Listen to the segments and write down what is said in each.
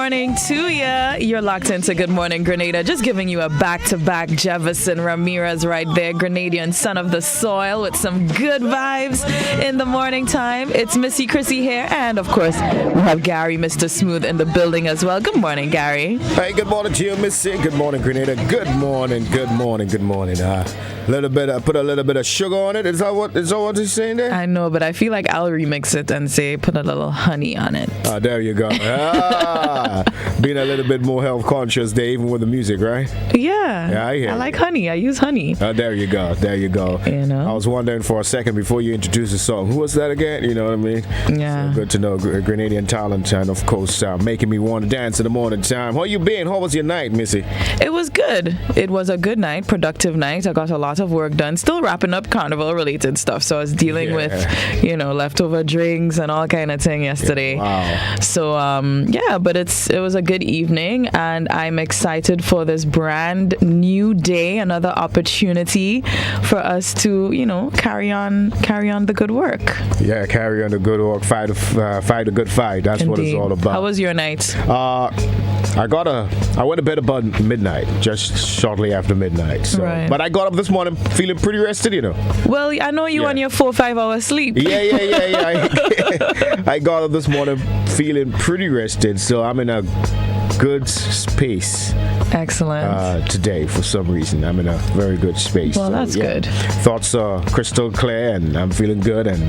morning to you. You're locked into Good Morning Grenada. Just giving you a back-to-back Jefferson Ramirez right there. Grenadian son of the soil with some good vibes in the morning time. It's Missy, Chrissy here. And, of course, we have Gary, Mr. Smooth, in the building as well. Good morning, Gary. Hey, good morning to you, Missy. Good morning, Grenada. Good morning, good morning, good morning. Put a little bit of sugar on it. Is that what you're saying there? I know, but I feel like I'll remix it and say put a little honey on it. There you go. Being a little bit more health conscious there, even with the music, right? Yeah, I like honey. I use honey. There you go. You know, I was wondering for a second before you introduced the song, who was that again? You know what I mean? Yeah. So good to know. Grenadian talent, and of course, making me want to dance in the morning time. How you been? How was your night, Missy? It was good. It was a good night, productive night. I got a lot of work done. Still wrapping up carnival-related stuff. So I was dealing with, leftover drinks and all kind of thing yesterday. Yeah, wow. So, but it was a good evening, and I'm excited for this brand new day, another opportunity for us to, carry on the good work. Yeah, carry on the good work, fight a good fight. That's Indeed. What it's all about. How was your night? I went to bed about midnight, just shortly after midnight. So, right. But I got up this morning feeling pretty rested, Well, I know you on your 4-5 hour sleep. Yeah. I got up this morning feeling pretty rested, so I'm in a good space. Excellent. Today, for some reason, I'm in a very good space. Well, that's good. Thoughts are crystal clear, and I'm feeling good. And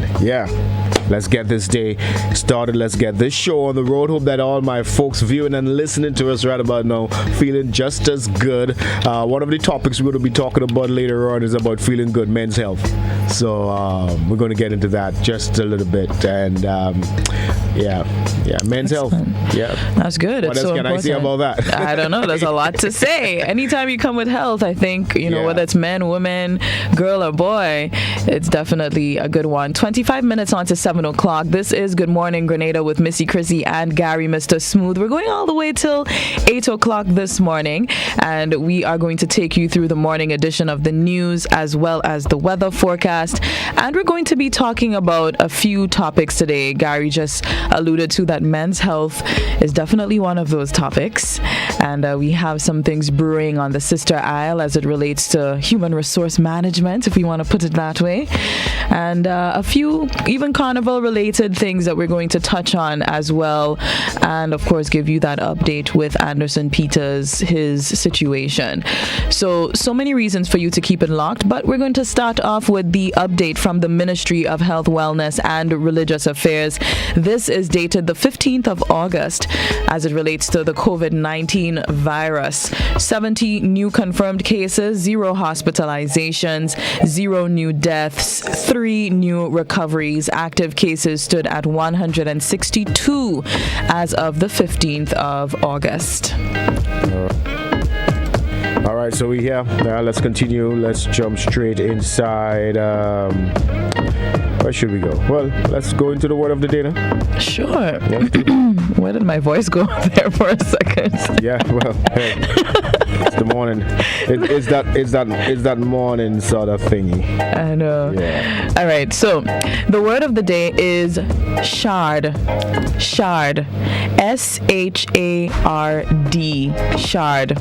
let's get this day started. Let's get this show on the road. Hope that all my folks viewing and listening to us right about now feeling just as good. One of the topics we're going to be talking about later on is about feeling good, men's health. So we're going to get into that just a little bit. And men's health. Yeah, that's good. What else can I say about that? I don't know. There's a lot to say. Anytime you come with health, I think, whether it's men, women, girl, or boy, it's definitely a good one. 25 minutes on to 7 o'clock. This is Good Morning Grenada with Missy, Chrissy, and Gary, Mr. Smooth. We're going all the way till 8 o'clock this morning, and we are going to take you through the morning edition of the news as well as the weather forecast. And we're going to be talking about a few topics today. Gary just alluded to that men's health is definitely one of those topics. And we have some things brewing on the sister aisle as it relates to human resource management, if we want to put it that way. And a few even carnival-related things that we're going to touch on as well. And, of course, give you that update with Anderson Peters, his situation. So many reasons for you to keep it locked. But we're going to start off with the update from the Ministry of Health, Wellness, and Religious Affairs. This is dated the 15th of August as it relates to the COVID-19 virus. 70 new confirmed cases, 0 hospitalizations, 0 new deaths, 3 new recoveries. Active cases stood at 162 as of the 15th of August. All right, so we here. Now let's continue. Let's jump straight inside. Where should we go? Well, let's go into the word of the day now. Sure. Yeah. Where did my voice go there for a second? Yeah, well, hey, it's the morning. It's that morning sort of thingy. I know. Yeah. All right, so the word of the day is shard. Shard. S-H-A-R-D. Shard.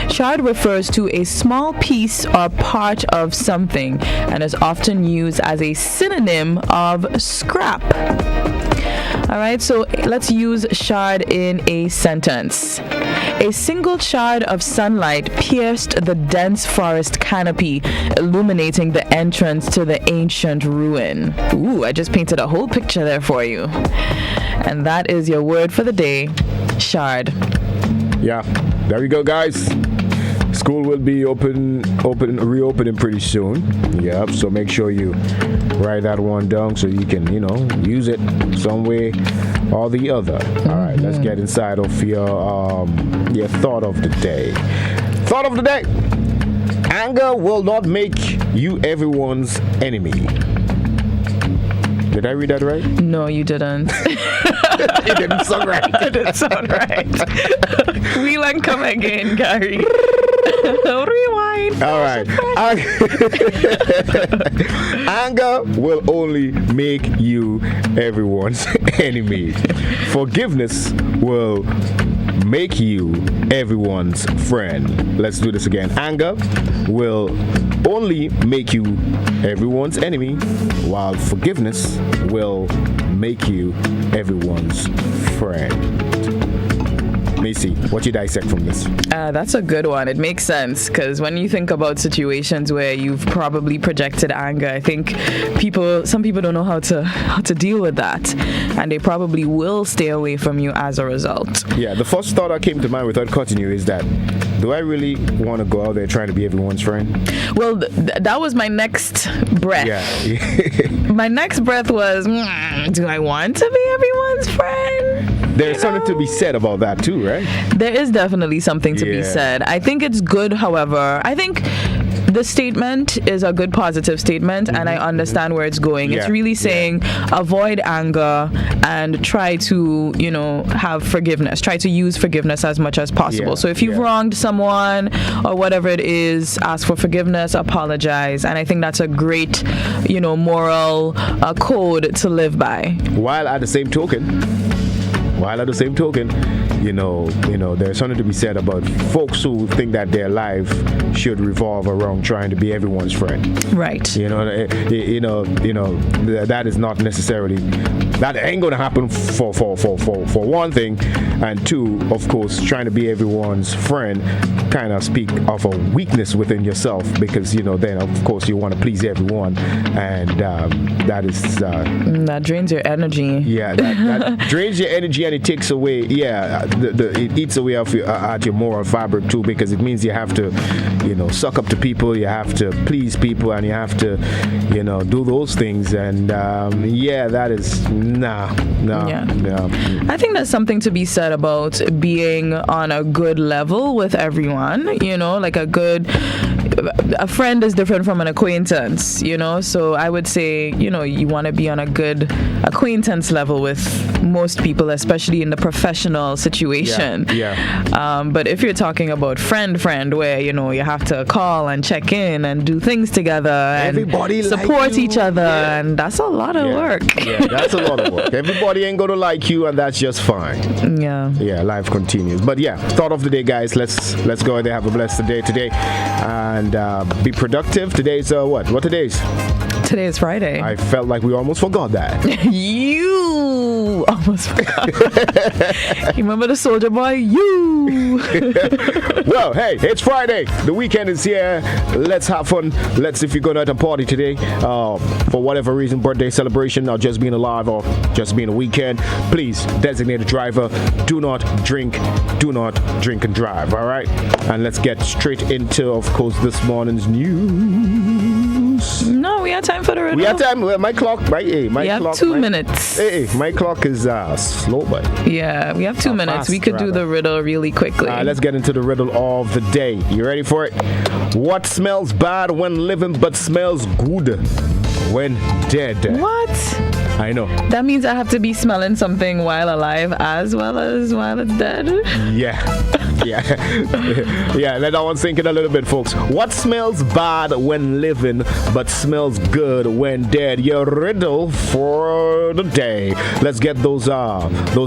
Shard refers to a small piece or part of something and is often used as a synonym of scrap. All right, so let's use shard in a sentence. A single shard of sunlight pierced the dense forest canopy, illuminating the entrance to the ancient ruin. Ooh, I just painted a whole picture there for you. And that is your word for the day, shard. Yeah, there we go, guys. School will be reopening pretty soon. Yep, so make sure you write that one down so you can, use it some way or the other. All right, let's get inside of your thought of the day. Thought of the day. Anger will not make you everyone's enemy. Did I read that right? No, you didn't. It didn't sound right. It didn't sound right. Wheel and come again, Gary. Rewind. All right. Anger will only make you everyone's enemy. Forgiveness will make you everyone's friend. Let's do this again. Anger will only make you everyone's enemy, while forgiveness will make you everyone's friend. Missy, what you dissect from this? That's a good one. It makes sense because when you think about situations where you've probably projected anger, I think some people don't know how to deal with that, and they probably will stay away from you as a result. Yeah, the first thought that came to mind without cutting you is that, do I really want to go out there trying to be everyone's friend? Well, that was my next breath. Yeah. My next breath was, do I want to be everyone's friend? There's something to be said about that too, right? There is definitely something to be said. I think it's good, however. I think the statement is a good positive statement, and I understand where it's going. It's really saying avoid anger and try to, have forgiveness. Try to use forgiveness as much as possible. So if you've wronged someone or whatever it is, ask for forgiveness, apologize. And I think that's a great, moral code to live by. While at the same token, there's something to be said about folks who think that their life should revolve around trying to be everyone's friend. Right. That is not necessarily, that ain't gonna happen for one thing, and two, of course, trying to be everyone's friend kind of speak of a weakness within yourself, because then of course you want to please everyone, and that is that drains your energy. Yeah, that drains your energy, and it takes away. Yeah, it eats away at your moral fabric too, because it means you have to, suck up to people, you have to please people, and you have to, do those things, and that is no. I think there's something to be said about being on a good level with everyone. Like a friend is different from an acquaintance, so I would say, you want to be on a good acquaintance level with most people, especially in the professional situation. But if you're talking about friend where you have to call and check in and do things together and everybody support each other, and that's a lot of work. That's a lot of work. Everybody ain't gonna like you, and that's just fine. Life continues. But thought of the day, guys. Let's go there, have a blessed day today, and be productive. Today's what today's? Today is Friday. I felt like we almost forgot that. You almost forgot. You remember the soldier boy? You. Well, hey, it's Friday. The weekend is here. Let's have fun. If you're going out to party today, for whatever reason, birthday celebration, or just being alive, or just being a weekend, please designate a driver. Do not drink and drive. All right. And let's get straight into, of course, this morning's news. No, we have time for the riddle. We have time. My clock, right? Hey, we have 2 minutes. Hey, my clock is slow, but yeah, we have 2 minutes. We could do the riddle really quickly. Let's get into the riddle of the day. You ready for it? What smells bad when living but smells good when dead? What? I know. That means I have to be smelling something while alive as well as while it's dead? Yeah. Let that one sink in a little bit, folks. What smells bad when living but smells good when dead? Your riddle for the day. Let's get those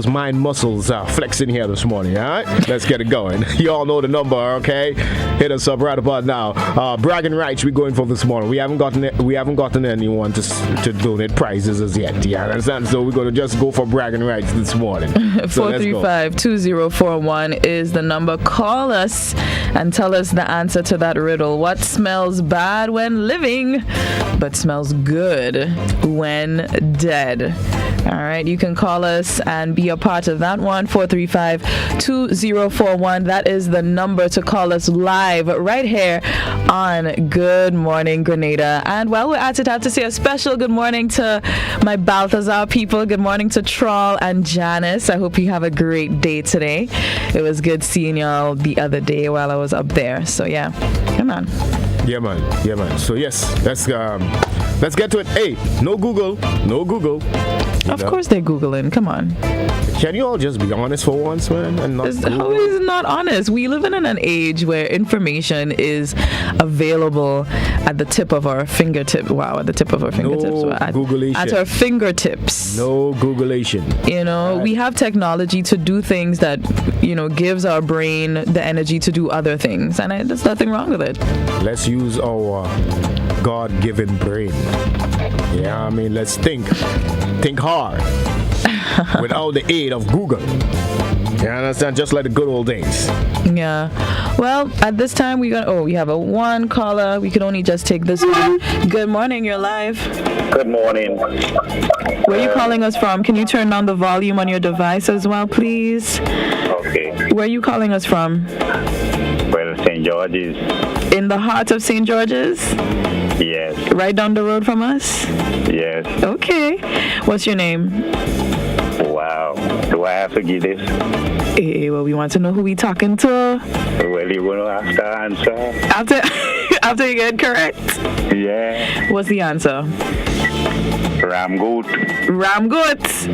mind muscles flexing here this morning, all right? Let's get it going. You all know the number, okay? Hit us up right about now. Bragging rights we're going for this morning. We haven't gotten anyone to donate prizes as yet. Yeah, understand? So we're going to just go for bragging rights this morning. 435-2041 is the number. Call us and tell us the answer to that riddle. What smells bad when living but smells good when dead? All right, you can call us and be a part of that one. 435-2041. That is the number to call us live right here on Good Morning Grenada. And while we're at it, I have to say a special good morning to my Balthazar people. Good morning to Troll and Janice. I hope you have a great day today. It was good seeing y'all the other day while I was up there. So yeah, come on. Yeah, man. So yes, let's get to it. Hey, no Google. Of course they're Googling. Come on. Can you all just be honest for once, man? And not How is it not honest? We live in an age where information is available at the tip of our fingertips. Wow, at the tip of our fingertips. No Googleation. At our fingertips. No Googleation. You know, we have technology to do things that, you know, gives our brain the energy to do other things. And there's nothing wrong with it. Let's use our God-given brain. Yeah, I mean, let's think hard without the aid of Google. You understand? Just like the good old days. Yeah. Well, at this time we have a one caller. We could only just take this one. Good morning. You're live. Good morning. Where are you calling us from? Can you turn down the volume on your device as well, please? Okay. Where are you calling us from? Well, St. George's. In the heart of St. George's? Yes. Right down the road from us? Yes. Okay. What's your name? Wow. Do I have to give this? Well, we want to know who we talking to. Well, you want to have to answer? After you get correct? Yeah. What's the answer? Ram goat.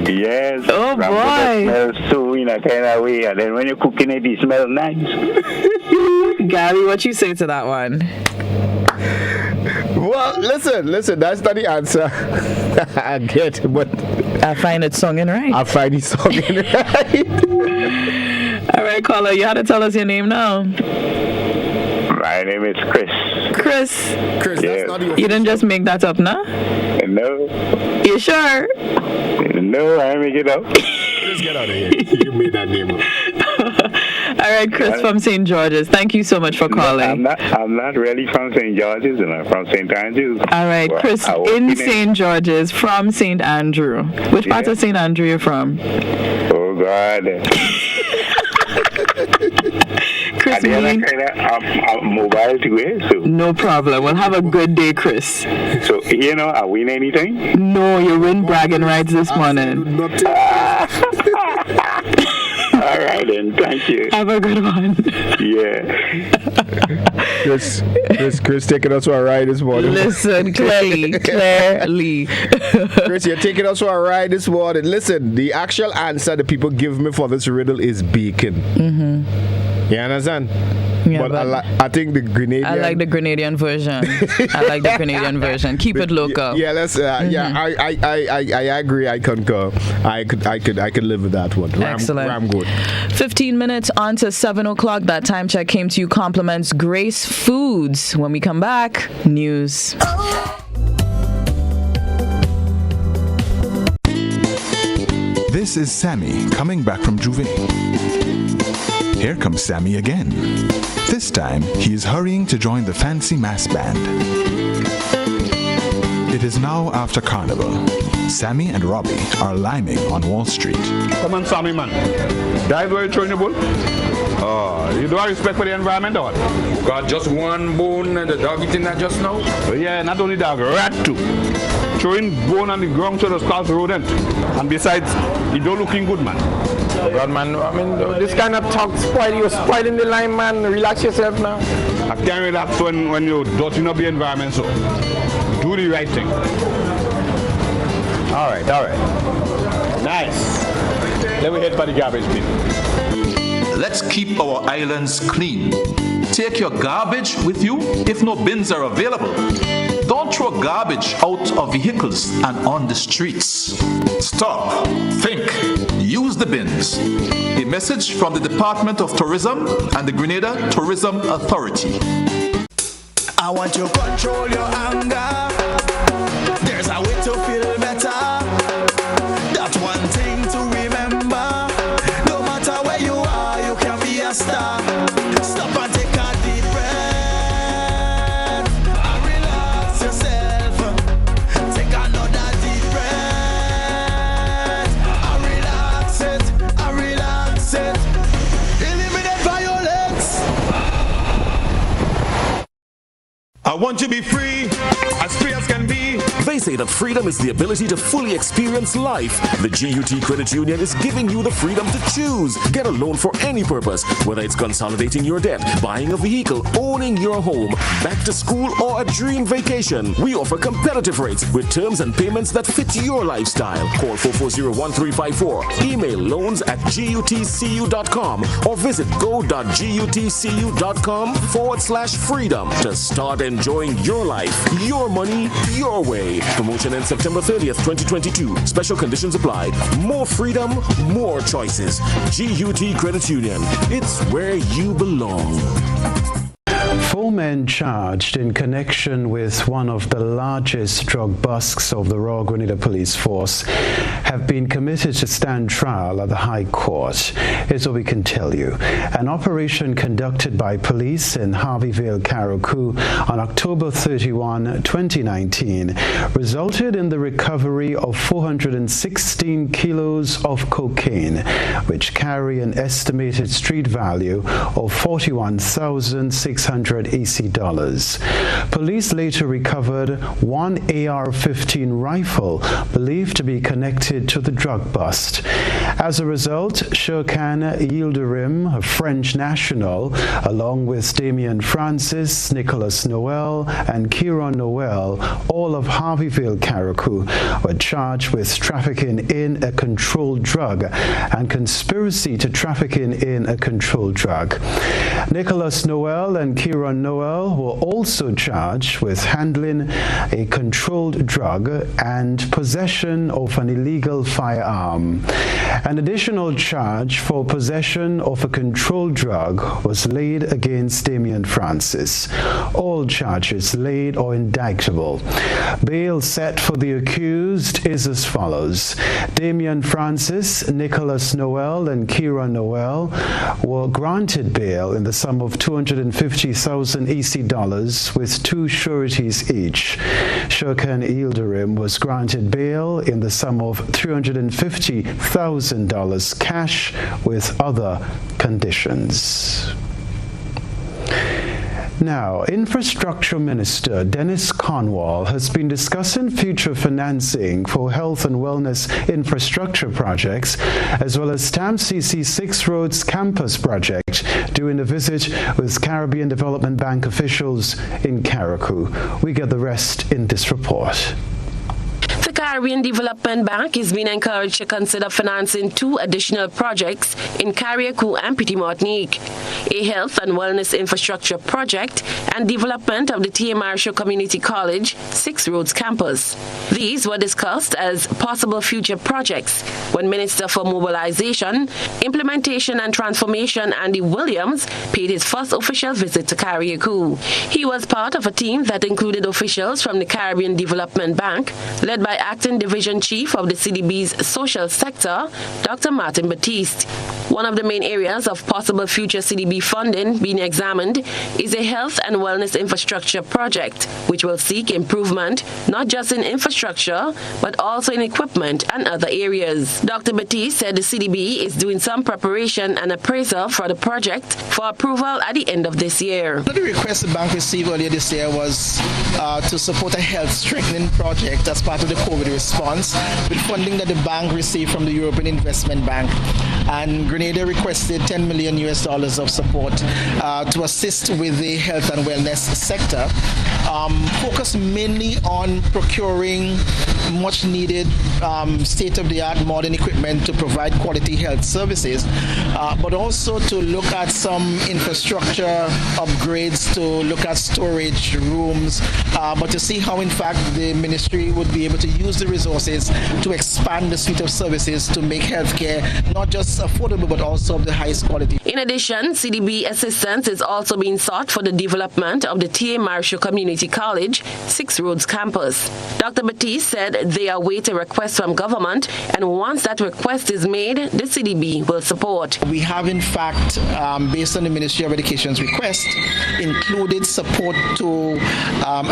Yes. Oh, ram boy. Goat smells so in a kind of way, and then when you're cooking it, it smells nice. Gabby, what you say to that one? Well, listen, that's not the answer. I get it, but I find it sung and right. right. All right, caller, you have to tell us your name now. My name is Chris. Chris, yes. That's not your... You didn't just make that up, no? No. You sure? No, I make it up. Let's get out of here. You made that name up. All right, Chris from St. George's. Thank you so much for calling. I'm not really from St. George's, and I'm from St. Andrews. All right, well, Chris in St. George's from St. Andrew. Which part of St. Andrew you're from? Oh, God. Chris, I'm mobile to it, so. No problem. We'll have a good day, Chris. So, I win anything? No, you win bragging rights this morning. All right, then. Thank you. Have a good one. Yeah. Chris taking us for a ride this morning. Listen, clearly. Chris, you're taking us for a ride this morning. Listen, the actual answer the people give me for this riddle is bacon. Mm-hmm. You understand? Yeah, but I think the Grenadian... I like the Grenadian version. Keep it local. Yeah, let's... I agree. I concur. I could live with that one. Excellent. Ram good. 15 minutes on to 7 o'clock. That time check came to you. Compliments Grace Foods. When we come back, news. This is Sammy coming back from Juvenile. Here comes Sammy again. This time, he is hurrying to join the fancy mass band. It is now after Carnival. Sammy and Robbie are liming on Wall Street. Come on, Sammy, man. That's where you're throwing the bull? You don't have respect for the environment, or what? Got just one bone and the dog eating that just now? Yeah, not only dog, rat too. Throwing bone on the ground so the cause rodent. And besides, you don't looking good, man. God, man, I mean, this kind of talk you're spoiling the line, man. Relax yourself now. I can't relax when you're dotting up the environment, so do the right thing. All right. Nice. Let me head for the garbage bin. Let's keep our islands clean. Take your garbage with you if no bins are available. Don't throw garbage out of vehicles and on the streets. Stop, think, use the bins. A message from the Department of Tourism and the Grenada Tourism Authority. I want you to control your anger. There's a way to feel better. That's one thing to remember. No matter where you are, you can be a star. Stop and take a deep breath and relax yourself. Take another deep breath and relax it. Eliminate violence. I I want to be free as can be. They say that freedom is the ability to fully experience life. The GUT Credit Union is giving you the freedom to choose. Get a loan for any purpose, whether it's consolidating your debt, buying a vehicle, owning your home, back to school, or a dream vacation. We offer competitive rates with terms and payments that fit your lifestyle. Call 440-1354. Email loans@gutcu.com or visit go.gutcu.com/freedom to start enjoying your life, your money, your way. Promotion ends September 30th, 2022. Special conditions apply. More freedom, more choices. GUT Credit Union. It's where you belong. 4 men charged in connection with one of the largest drug busts of the Royal Grenada Police Force have been committed to stand trial at the High Court. Here's what we can tell you. An operation conducted by police in Harveyville, Carriacou on October 31, 2019 resulted in the recovery of 416 kilos of cocaine, which carry an estimated street value of $41,600 EC dollars. Police later recovered one AR-15 rifle believed to be connected to the drug bust. As a result, Shurkan Yildirim, a French national, along with Damien Francis, Nicholas Noel, and Kieran Noel, all of Harveyville, Carriacou, were charged with trafficking in a controlled drug and conspiracy to trafficking in a controlled drug. Nicholas Noel and Kieran Noel were also charged with handling a controlled drug and possession of an illegal firearm. An additional charge for possession of a controlled drug was laid against Damien Francis. All charges laid or indictable. Bail set for the accused is as follows. Damien Francis, Nicholas Noel, and Kieran Noel were granted bail in the sum of $250,000 EC dollars with 2 sureties each. Shurkan Yildirim was granted bail in the sum of $350,000 cash with other conditions. Now, Infrastructure Minister Dennis Cornwall has been discussing future financing for health and wellness infrastructure projects, as well as TAMCC 6 Roads Campus project during a visit with Caribbean Development Bank officials in Carriacou. We get the rest in this report. The Caribbean Development Bank is being encouraged to consider financing 2 additional projects in Carriacou and Petit Martinique, a health and wellness infrastructure project and development of the T.A. Marshall Community College 6 Roads campus. These were discussed as possible future projects when Minister for Mobilization, Implementation and Transformation Andy Williams paid his first official visit to Carriacou. He was part of a team that included officials from the Caribbean Development Bank, led by Acting Division Chief of the CDB's social sector, Dr. Martin Batiste. One of the main areas of possible future CDB funding being examined is a health and wellness infrastructure project, which will seek improvement not just in infrastructure, but also in equipment and other areas. Dr. Batiste said the CDB is doing some preparation and appraisal for the project for approval at the end of this year. The request the bank received earlier this year was to support a health strengthening project as part of the COVID response with funding that the bank received from the European Investment Bank. And Grenada requested $10 million of support to assist with the health and wellness sector, focused mainly on procuring much needed state-of-the-art modern equipment to provide quality health services, but also to look at some infrastructure upgrades, to look at storage rooms, but to see how in fact the ministry would be able to use the resources to expand the suite of services to make healthcare not just affordable but also of the highest quality. In addition, CDB assistance is also being sought for the development of the T.A. Marshall Community College 6 Roads campus. Dr. Batiste said they await a request from government, and once that request is made, the CDB will support. We have in fact, based on the Ministry of Education's request, included support to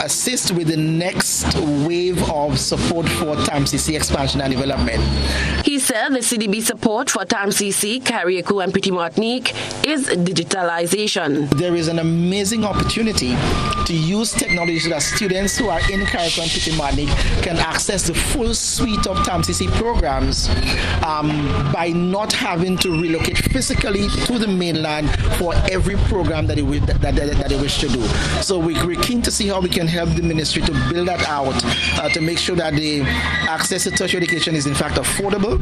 assist with the next wave of support for TAMCC expansion and development. He said the CDB support for TAMCC, Carriacou and Petit Martinique is digitalization. There is an amazing opportunity to use technology so that students who are in Carriacou and Petit Martinique can access the full suite of TAMCC programs by not having to relocate physically to the mainland for every program that they wish to do. So we're keen to see how we can help the ministry to build that out, to make sure that the access to tertiary education is in fact affordable,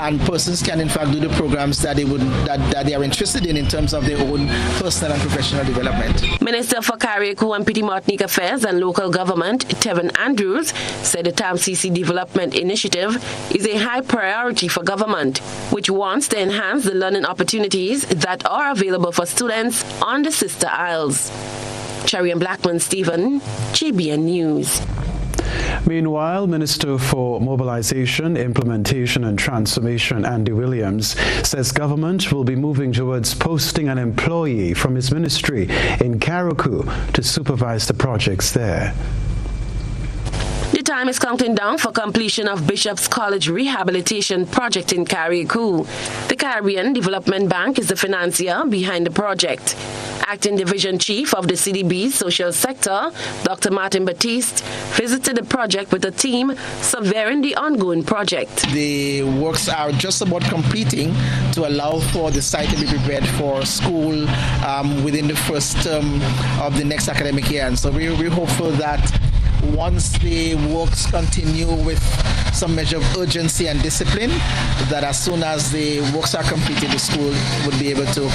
and persons can in fact do the programs that they are interested in terms of their own personal and professional development. Minister for Carriacou and Petit Martinique Affairs and Local Government, Tevin Andrews, said the TAMCC Development Initiative is a high priority for government, which wants to enhance the learning opportunities that are available for students on the Sister Isles. Charian Blackman-Stephen, GBN News. Meanwhile, Minister for Mobilization, Implementation and Transformation, Andy Williams, says government will be moving towards posting an employee from his ministry in Carriacou to supervise the projects there. The time is counting down for completion of Bishop's College rehabilitation project in Carriacou. The Caribbean Development Bank is the financier behind the project. Acting Division Chief of the CDB's social sector, Dr. Martin Batiste, visited the project with a team surveying the ongoing project. The works are just about completing to allow for the site to be prepared for school within the first term of the next academic year. And so we're hopeful that once the works continue with some measure of urgency and discipline, that as soon as the works are completed, the school would be able to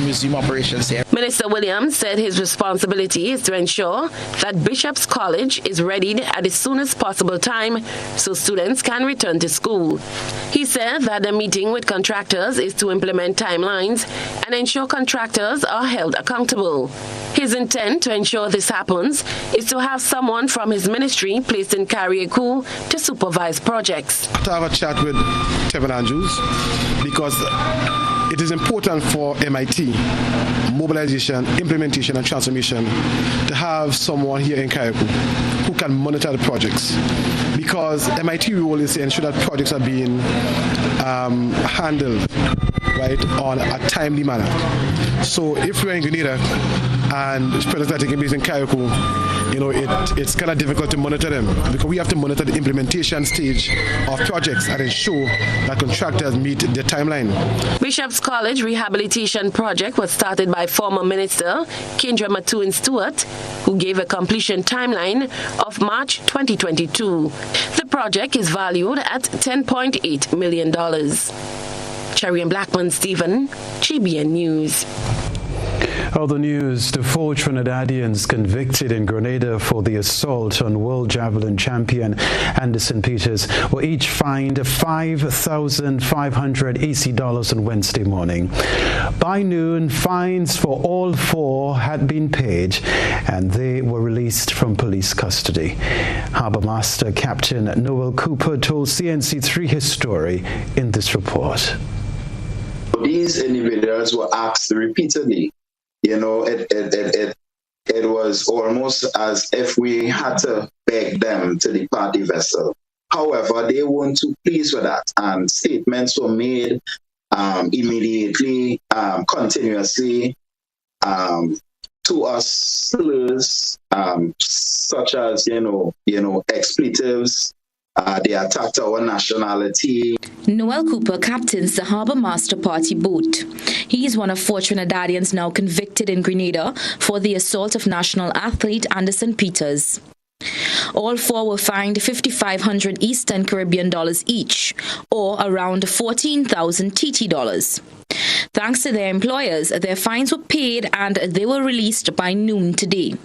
resume operations here. Minister Williams said his responsibility is to ensure that Bishop's College is ready at the soonest possible time so students can return to school. He said that the meeting with contractors is to implement timelines and ensure contractors are held accountable. His intent to ensure this happens is to have someone from his ministry placed in Carriacou to supervise projects. To have a chat with Tevin Andrews because it is important for MIT, Mobilization, Implementation and Transformation, to have someone here in Carriacou who can monitor the projects, because MIT role is to ensure that projects are being handled right on a timely manner. So if we're in Grenada and projects are taking place in Carriacou, it's kind of difficult to monitor them because we have to monitor the implementation stage of projects and ensure that contractors meet their timeline. Bishop's College rehabilitation project was started by former Minister Kendra Matuin-Stewart, who gave a completion timeline of March 2022. The project is valued at $10.8 million. Charian Blackman-Stephen, GBN News. Other news, the 4 Trinidadians convicted in Grenada for the assault on world javelin champion Anderson Peters were each fined $5,500 AC on Wednesday morning. By noon, fines for all 4 had been paid and they were released from police custody. Harbour Master Captain Noel Cooper told CNC3 his story in this report. These individuals were asked repeatedly. It was almost as if we had to beg them to depart the vessel. However, they weren't too pleased with that, and statements were made immediately, continuously, to us, slurs such as expletives. They attacked our nationality. Noel Cooper captains the Harbour Master Party boat. He is one of 4 Trinidadians now convicted in Grenada for the assault of national athlete Anderson Peters. All 4 were fined $5,500 Eastern Caribbean dollars each, or around 14,000 TT dollars. Thanks to their employers, their fines were paid and they were released by noon today.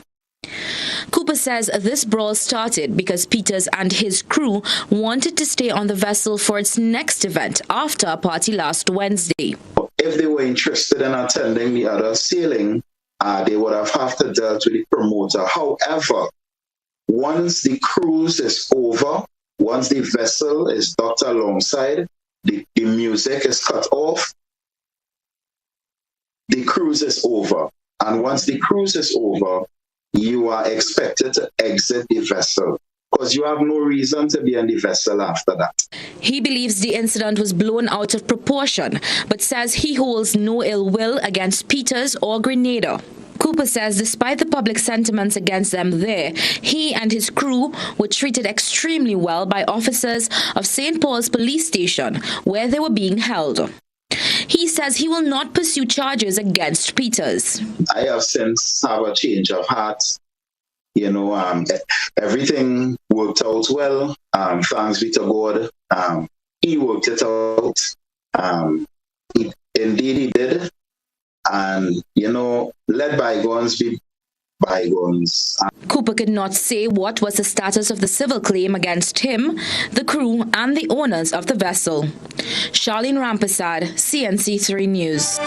Cooper says this brawl started because Peters and his crew wanted to stay on the vessel for its next event after a party last Wednesday. If they were interested in attending the other sailing, they would have to deal with the promoter. However, once the cruise is over, once the vessel is docked alongside, the music is cut off, the cruise is over. And once the cruise is over, you are expected to exit the vessel. because you have no reason to be on the vessel after that. He believes the incident was blown out of proportion, but says he holds no ill will against Peters or Grenada. Cooper says despite the public sentiments against them there, he and his crew were treated extremely well by officers of St. Paul's police station, where they were being held. He says he will not pursue charges against Peters. I have since have a change of heart. You know, everything worked out well. Thanks be to God. He worked it out. Indeed, he did. And, you know, let bygones be bygones. Cooper could not say what was the status of the civil claim against him, the crew, and the owners of the vessel. Charlene Rampasad, CNC3 News.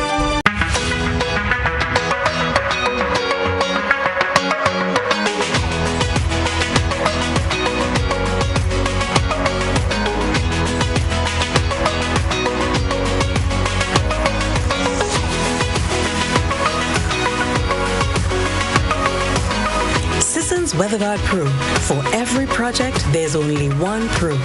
Weather Guard Pro. For every project, there's only one Pro.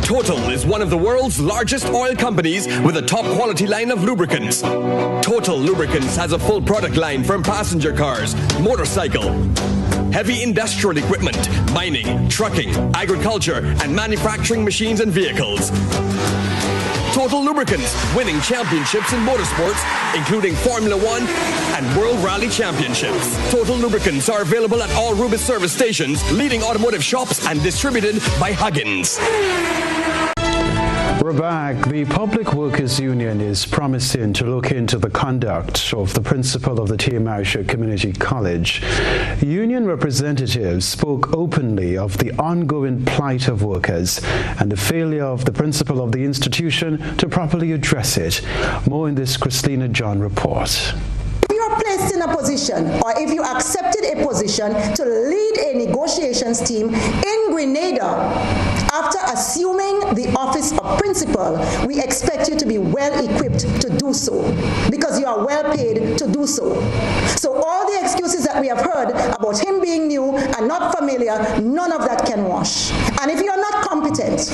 Total is one of the world's largest oil companies with a top quality line of lubricants. Total Lubricants has a full product line from passenger cars, motorcycle, heavy industrial equipment, mining, trucking, agriculture, and manufacturing machines and vehicles. Total Lubricants, winning championships in motorsports, including Formula One and World Rally Championships. Total Lubricants are available at all Rubis service stations, leading automotive shops, and distributed by Huggins. We're back. The Public Workers Union is promising to look into the conduct of the principal of the T.A. Marisha Community College. Union representatives spoke openly of the ongoing plight of workers and the failure of the principal of the institution to properly address it. More in this Christina John report. If you are placed in a position, or if you accepted a position to lead a negotiations team in Grenada, after assuming the office of principal, we expect you to be well equipped to do so, because you are well paid to do so. So all the excuses that we have heard about him being new and not familiar, none of that can wash. And if you are not competent,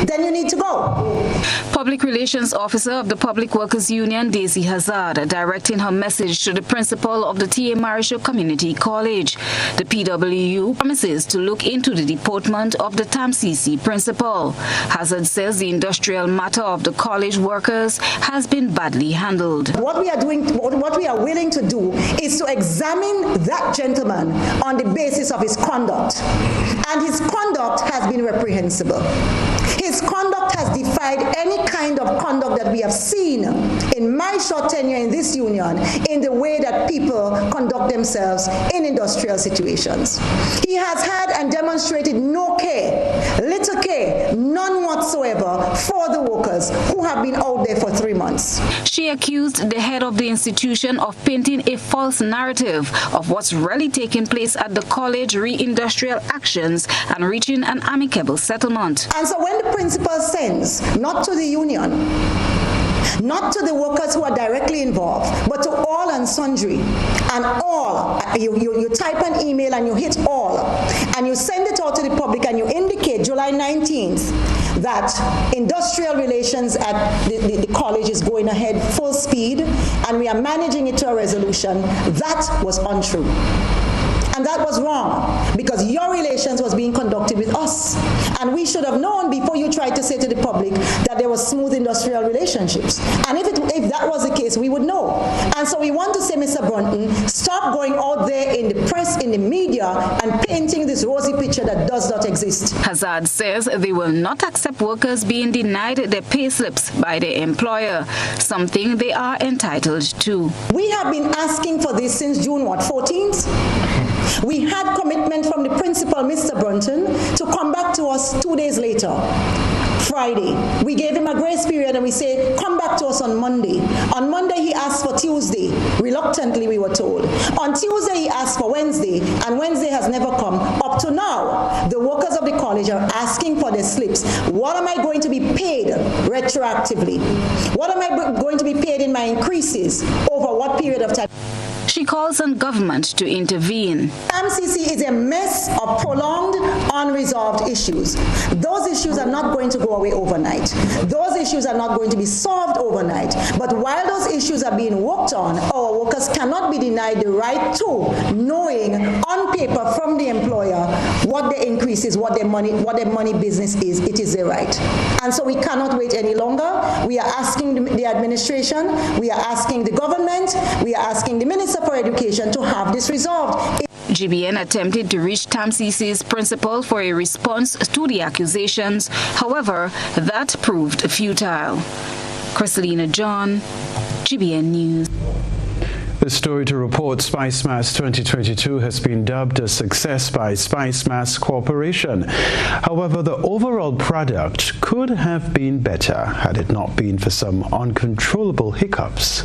then you need to go. Public Relations Officer of the Public Workers Union, Daisy Hazard, directing her message to the principal of the T.A. Marisha Community College. The PWU promises to look into the deportment of the TAMCC principal. Hazard says the industrial matter of the college workers has been badly handled. What we are doing, what we are willing to do is to examine that gentleman on the basis of his conduct. And his conduct has been reprehensible. His conduct has defied any kind of conduct that we have seen in my short tenure in this union in the way that people conduct themselves in industrial situations. He has had and demonstrated no care, little care, none whatsoever for the workers who have been out there for 3 months. She accused the head of the institution of painting a false narrative of what's really taking place at the college re-industrial actions and reaching an amicable settlement. And so when the principal sends, not to the union, not to the workers who are directly involved, but to all and sundry, and all, you type an email and you hit all, and you send it out to the public and you indicate July 19th that industrial relations at the college is going ahead full speed and we are managing it to a resolution. That was untrue. And that was wrong, because your relations was being conducted with us. And we should have known before you tried to say to the public that there was smooth industrial relationships. And if that was the case, we would know. And so we want to say, Mr. Brunton, stop going out there in the press, in the media, and painting this rosy picture that does not exist. Hazard says they will not accept workers being denied their pay slips by their employer, something they are entitled to. We have been asking for this since June 14th? We had commitment from the principal, Mr. Brunton, to come back to us 2 days later, Friday. We gave him a grace period and we say, come back to us on Monday. On Monday, he asked for Tuesday. Reluctantly, we were told. On Tuesday, he asked for Wednesday, and Wednesday has never come up to to now, the workers of the college are asking for their slips. What am I going to be paid retroactively? What am I going to be paid in my increases? Over what period of time? She calls on government to intervene. MCC is a mess of prolonged, unresolved issues. Those issues are not going to go away overnight. Those issues are not going to be solved overnight. But while those issues are being worked on, our workers cannot be denied the right to knowing on paper from the employer what their increase is, what their money business is. It is their right. And so we cannot wait any longer. We are asking the administration, we are asking the government, we are asking the Minister for Education to have this resolved. GBN attempted to reach TAMCC's principal for a response to the accusations. However, that proved futile. Chrislina John, GBN News. The story to report Spice Mass 2022 has been dubbed a success by Spice Mass Corporation. However, the overall product could have been better had it not been for some uncontrollable hiccups.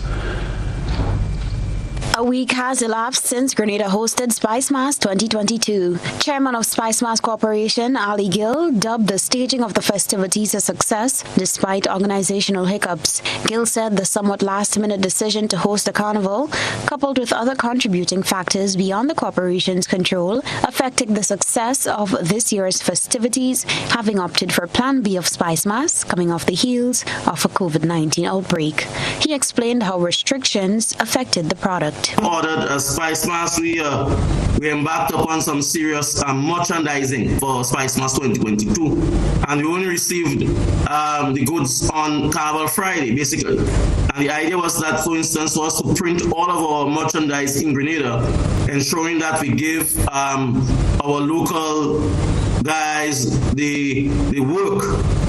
A week has elapsed since Grenada hosted Spice Mass 2022. Chairman of Spice Mass Corporation, Ali Gill, dubbed the staging of the festivities a success despite organizational hiccups. Gill said the somewhat last-minute decision to host the carnival, coupled with other contributing factors beyond the corporation's control, affected the success of this year's festivities, having opted for Plan B of Spice Mass coming off the heels of a COVID-19 outbreak. He explained how restrictions affected the product. Ordered a Spice Mass, we embarked upon some serious merchandising for Spice Mass 2022, and we only received the goods on Carnival Friday, basically. And the idea was that, for instance, was to print all of our merchandise in Grenada, ensuring that we give our local guys the work,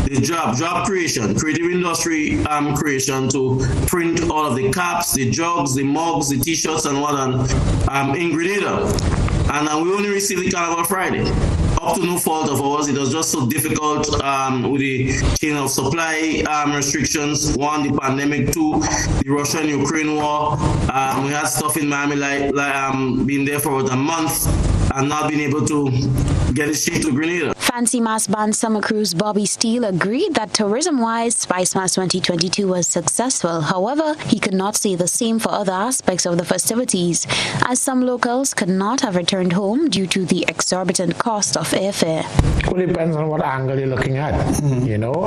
the job creation, creative industry creation to print all of the caps, the jugs, the mugs, the t-shirts and whatnot in Grenada. And we only received the Carnival Friday. Up to no fault of ours, it was just so difficult with the chain of supply restrictions. One, the pandemic. Two, the Russia-Ukraine war. We had stuff in Miami like been there for about a month and not being able to get it shipped to Grenada. Fancy Mass band Summer Cruise Bobby Steele agreed that tourism-wise, Spice Mass 2022 was successful. However, he could not say the same for other aspects of the festivities, as some locals could not have returned home due to the exorbitant cost of airfare. Well, it depends on what angle you're looking at. You know,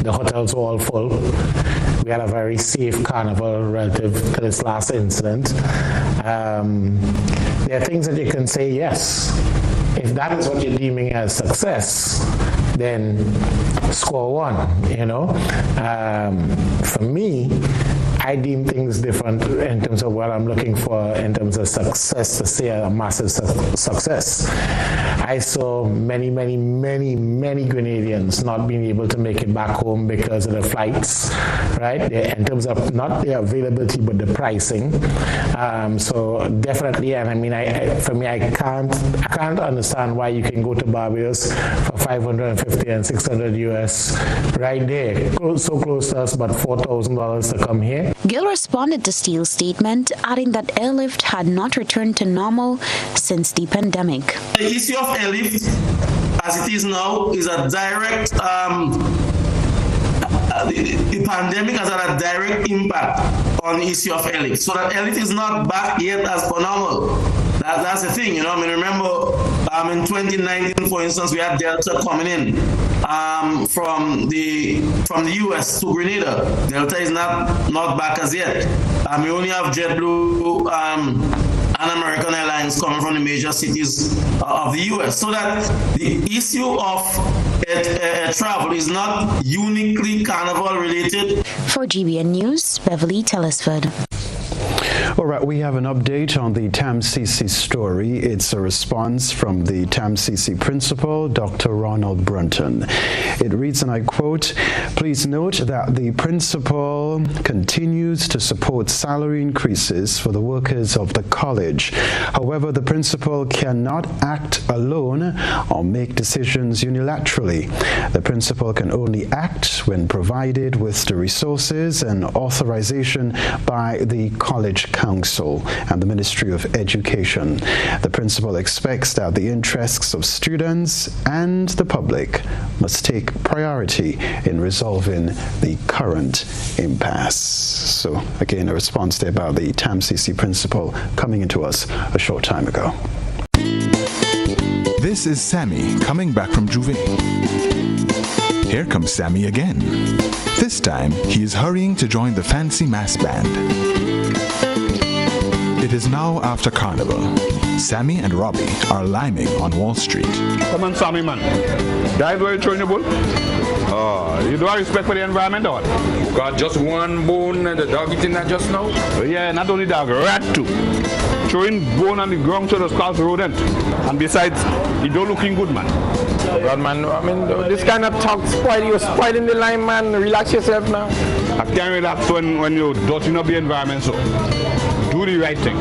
the hotels were all full. We had a very safe carnival relative to this last incident. There are things that you can say yes. If that is what you're deeming as success, then score one, you know. For me, I deem things different in terms of what I'm looking for in terms of success, to say a massive success. I saw many Grenadians not being able to make it back home because of the flights, right? In terms of not the availability, but the pricing. So definitely, and I mean, for me, I can't understand why you can go to Barbados for $550 and $600 US right there, so close to us, but $4,000 to come here. Gill responded to Steele's statement, adding that airlift had not returned to normal since the pandemic. The issue of airlift, as it is now, is a direct, the pandemic has had a direct impact on the issue of airlift. So that airlift is not back yet as per normal. That's the thing, you know. I mean, remember in 2019, for instance, we had Delta coming in from the US to Grenada. Delta is not back as yet. We only have JetBlue and American Airlines coming from the major cities of the US. So that the issue of travel is not uniquely carnival related. For GBN News, Beverly Telesford. All right, we have an update on the TAMCC story. It's a response from the TAMCC principal, Dr. Ronald Brunton. It reads, and I quote, "Please note that the principal continues to support salary increases for the workers of the college. However, the principal cannot act alone or make decisions unilaterally. The principal can only act when provided with the resources and authorization by the college council. Council and the Ministry of Education. The principal expects that the interests of students and the public must take priority in resolving the current impasse. So again, a response there about the TAMCC principal coming into us a short time ago. This is Sammy coming back from Juve. Here comes Sammy again. This time, he is hurrying to join the fancy mass band. It is now after Carnival. Sammy and Robbie are liming on Wall Street. Come on, Sammy, man. Guys, where you throwing the bull? You do have respect for the environment, or what? Got just one bone, the dog eating that just now? Yeah, not only dog, rat too. Throwing bone on the ground so the skulls rodent. And besides, he don't looking good, man. God, man, I mean, this kind of talk you're spoiling the line, man. Relax yourself now. I can't relax when you're dirtying up the environment, so do the right thing.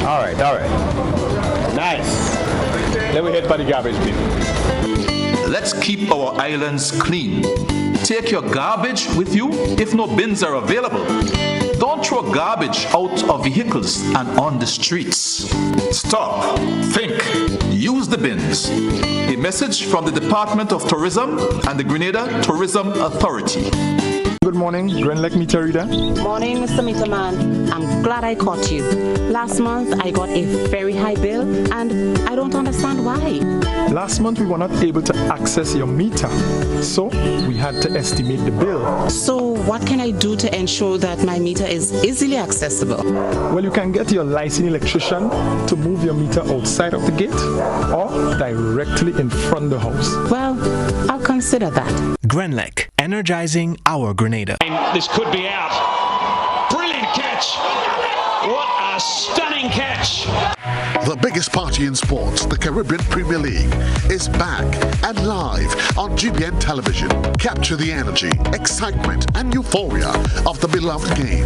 All right. Nice. Let me hit for the garbage bin. Let's keep our islands clean. Take your garbage with you if no bins are available. Don't throw garbage out of vehicles and on the streets. Stop, think, use the bins. A message from the Department of Tourism and the Grenada Tourism Authority. Good morning, Gren Lake Meter Reader. Morning, Mr. Meterman. I'm glad I caught you. Last month, I got a very high bill, and I don't understand why. Last month, we were not able to access your meter, so we had to estimate the bill. So, what can I do to ensure that my meter is easily accessible? Well, you can get your licensed electrician to move your meter outside of the gate or directly in front of the house. Well, I'll consider that. Grenlec, energizing our Grenada. This could be out. Brilliant catch. What a stunning catch. The biggest party in sports, the Caribbean Premier League, is back and live on GBN television. Capture the energy, excitement, and euphoria of the beloved game.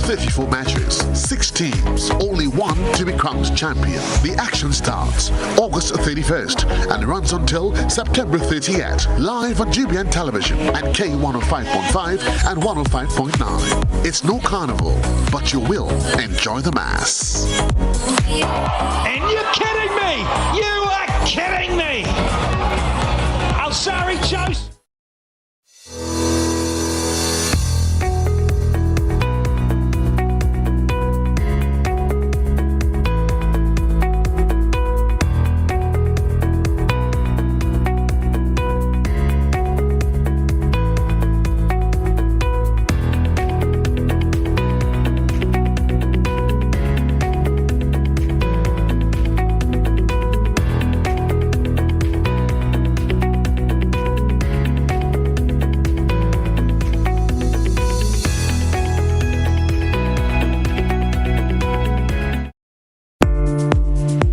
34 matches, 6 teams, only one to be crowned champion. The action starts August 31st and runs until September 30th. Live on GBN television and K105.5 and 105.9. It's no carnival, but you will enjoy the mass. And you're kidding me! You are kidding me! Alsari chose.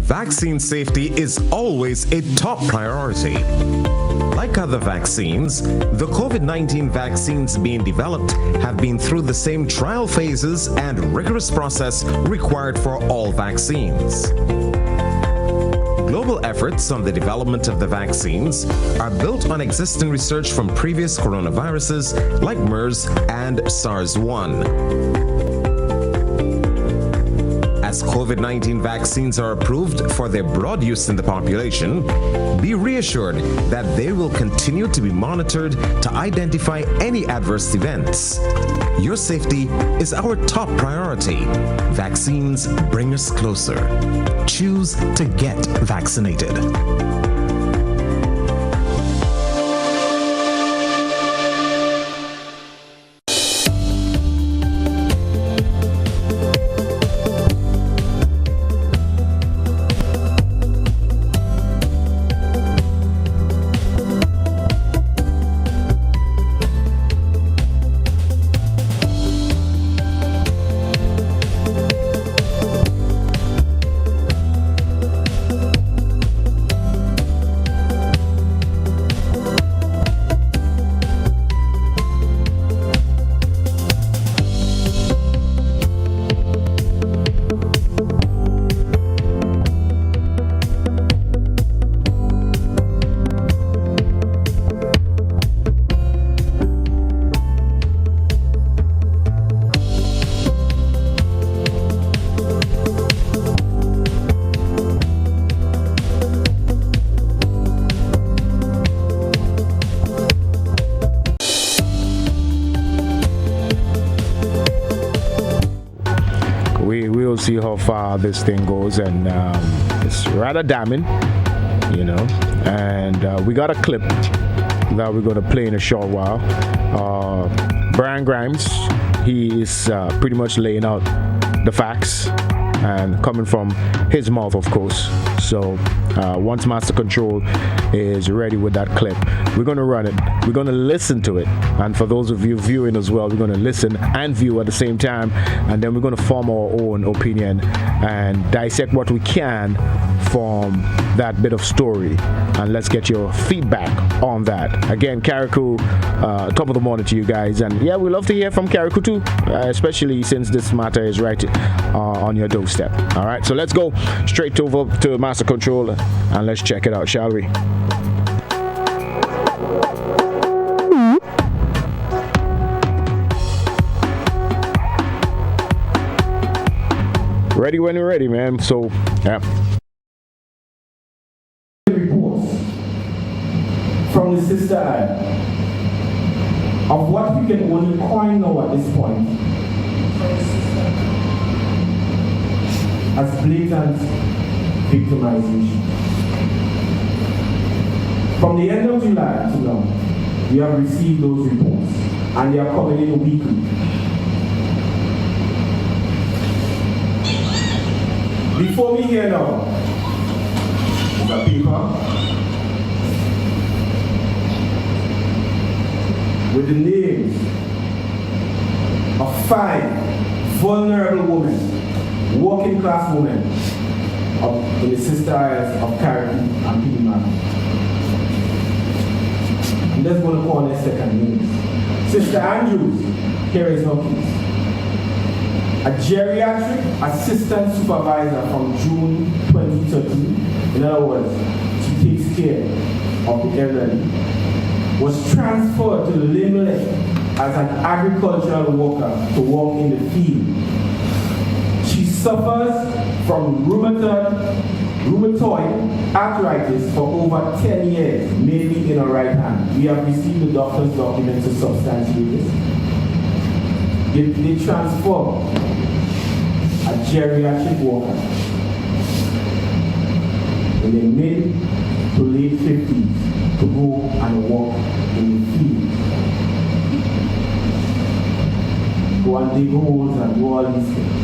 Vaccine safety is always a top priority. Like other vaccines, the COVID-19 vaccines being developed have been through the same trial phases and rigorous process required for all vaccines. Global efforts on the development of the vaccines are built on existing research from previous coronaviruses like MERS and SARS-1. As COVID-19 vaccines are approved for their broad use in the population, be reassured that they will continue to be monitored to identify any adverse events. Your safety is our top priority. Vaccines bring us closer. Choose to get vaccinated. we'll see how far this thing goes, and it's rather damning, you know. And we got a clip that we're going to play in a short while. Brian Grimes, he is pretty much laying out the facts and coming from his mouth, of course. So once Master Control is ready with that clip, we're going to run it. We're going to listen to it. And for those of you viewing as well, we're going to listen and view at the same time. And then we're going to form our own opinion and dissect what we can from that bit of story. And let's get your feedback on that. Again, Carriacou, top of the morning to you guys. And yeah, we love to hear from Carriacou too, especially since this matter is right on your doorstep. All right, so let's go straight over to Master Control and let's check it out, shall we? Ready when you're ready, man. So, yeah. From the sister eye of what we can only coin now at this point as blatant victimization. From the end of July to now, we have received those reports and they are coming in weekly. Before me here now is a paper with the names of 5 vulnerable women, working class women in the sister isles of Caribbean and Piedmont. And let's go to call their second names. Sister Andrews, here is her case. A geriatric assistant supervisor from June 2013, in other words, she takes care of the elderly, was transferred to Limerick as an agricultural worker to work in the field. She suffers from rheumatoid arthritis for over 10 years, mainly in her right hand. We have received the doctor's documents to substantiate this. They transfer a geriatric worker in the mid to late 50s to go and work in the field. Go and dig holes and do all these things.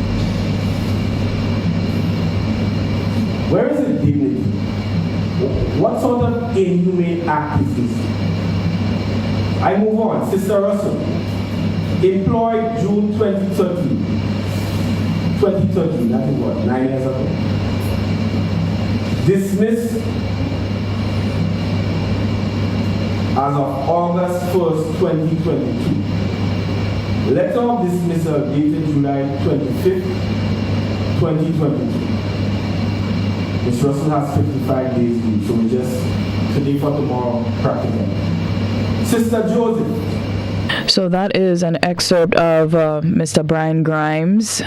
Where is the dignity? What sort of inhumane act is this? I move on. Sister Russell, employed June 2013. 2013, that is what, 9 years ago. Dismissed as of August 1st, 2022. Letter of dismissal dated July 25th, 2022. Ms. Russell has 55 days leave, so we just, today for tomorrow, practically. Sister Joseph. So that is an excerpt of Mr. Brian Grimes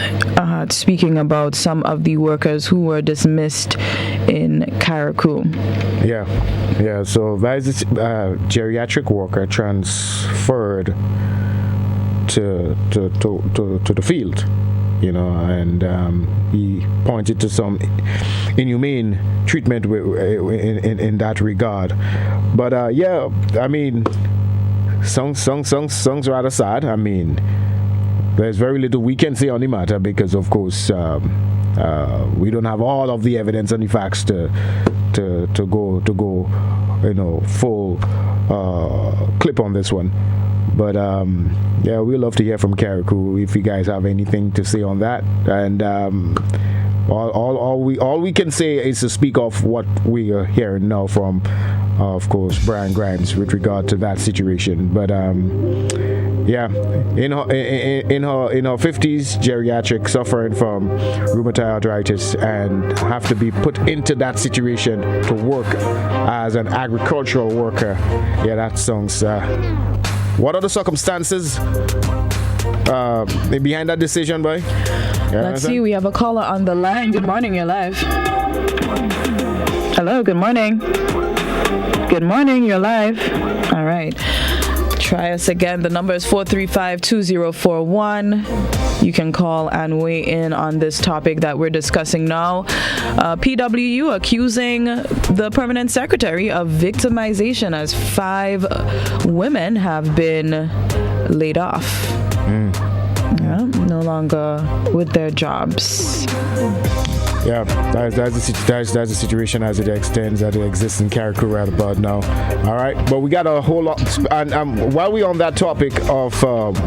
speaking about some of the workers who were dismissed in Carriacou. Yeah. So that is a geriatric worker transferred to the field, you know, and he pointed to some inhumane treatment in that regard. But yeah, I mean, songs rather sad. I mean, there's very little we can say on the matter because, of course, we don't have all of the evidence and the facts to go, you know, full clip on this one. But yeah, we'd love to hear from Carriacou if you guys have anything to say on that. And all we can say is to speak of what we are hearing now from, of course, Brian Grimes with regard to that situation. But yeah, in her 50s, geriatric, suffering from rheumatoid arthritis, and have to be put into that situation to work as an agricultural worker. Yeah, that sounds. What are the circumstances behind that decision, boy? Let's see. We have a caller on the line. Good morning. You're live. Hello. Good morning. Good morning. You're live. All right. Try us again. The number is 435-2041. You can call and weigh in on this topic that we're discussing now. PWU accusing the permanent secretary of victimization as 5 women have been laid off. Yeah, no longer with their jobs. Yeah, that's the situation as it exists in Carriacou right about now. All right, but we got a whole lot. And while we're on that topic of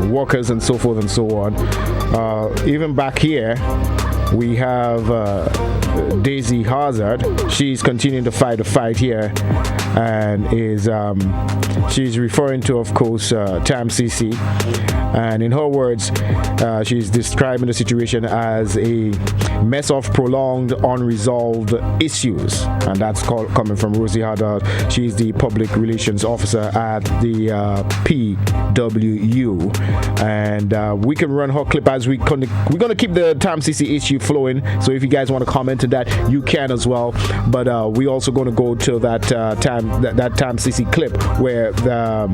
workers and so forth and so on, even back here, we have Daisy Hazard. She's continuing to fight the fight here, and she's referring to, of course, TAMCC. And in her words, she's describing the situation as a mess of prolonged, unresolved issues. And that's coming from Rosie Haddad. She's the public relations officer at the PWU. And we can run her clip as we're going to keep the TAMCC issue flowing. So if you guys want to comment to that, you can as well. But we're also going to go to that TAMCC clip where the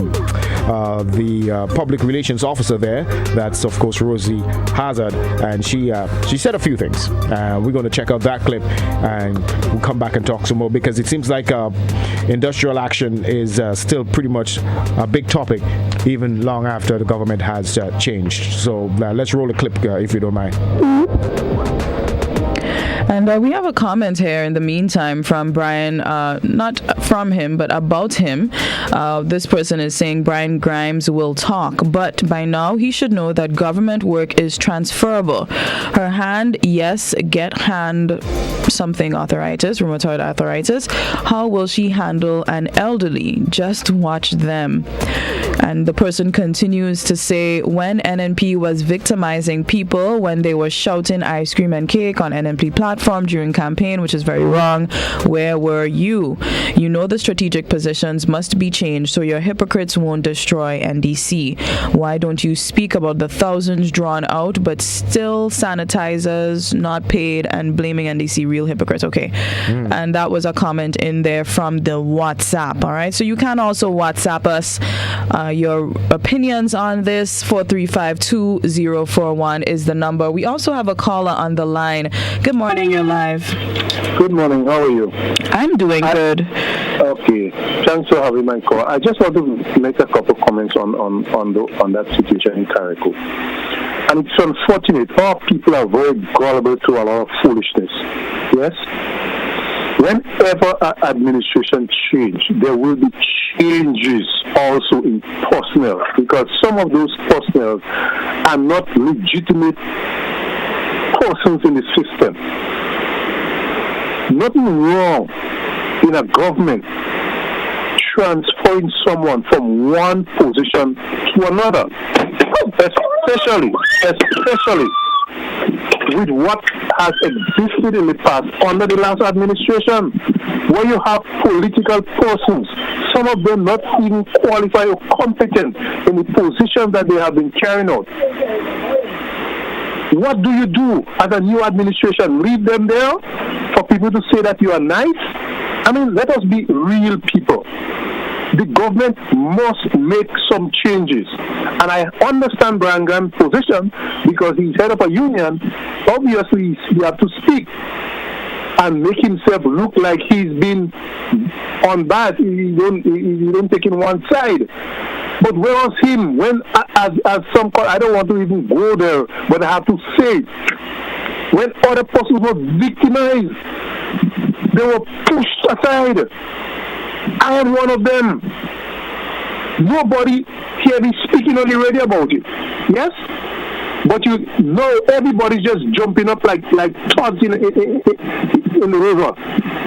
public relations officer there, that's of course Rosie Hazard, and she said a few things. We're going to check out that clip and we'll come back and talk some more, because it seems like industrial action is still pretty much a big topic even long after the government has changed. So let's roll a clip if you don't mind. And we have a comment here in the meantime from Brian, not from him, but about him. This person is saying Brian Grimes will talk, but by now he should know that government work is transferable. Her hand, yes, get hand something arthritis, rheumatoid arthritis. How will she handle an elderly? Just watch them. And the person continues to say, when NNP was victimizing people, when they were shouting ice cream and cake on NNP platform during campaign, which is very wrong, where were you? You know the strategic positions must be changed so your hypocrites won't destroy NDC. Why don't you speak about the thousands drawn out but still sanitizers not paid and blaming NDC? Real hypocrites. Okay. And that was a comment in there from the WhatsApp. All right, so you can also WhatsApp us your opinions on this. 435-2041 is the number. We also have a caller on the line. Good morning, you're live. Good morning, how are you? I'm doing good. Okay, thanks for having my call. I just want to make a couple comments on that situation in Carriacou. And it's unfortunate, our people are very gullible to a lot of foolishness. Yes? Whenever an administration change, there will be changes also in personnel, because some of those personnel are not legitimate persons in the system. Nothing wrong in a government transferring someone from one position to another, especially with what has existed in the past under the last administration, where you have political persons, some of them not even qualified or competent in the position that they have been carrying out. What do you do as a new administration? Leave them there for people to say that you are nice? I mean, let us be real people. The government must make some changes. And I understand Brian Graham's position, because he's head of a union. Obviously, he has to speak and make himself look like he's been on bad. He don't take in one side. But where was him when, as some, I don't want to even go there, but I have to say, when other persons were victimized, they were pushed aside. I am one of them. Nobody hear me speaking on the radio about it. Yes? But you know, everybody's just jumping up like toads in the river,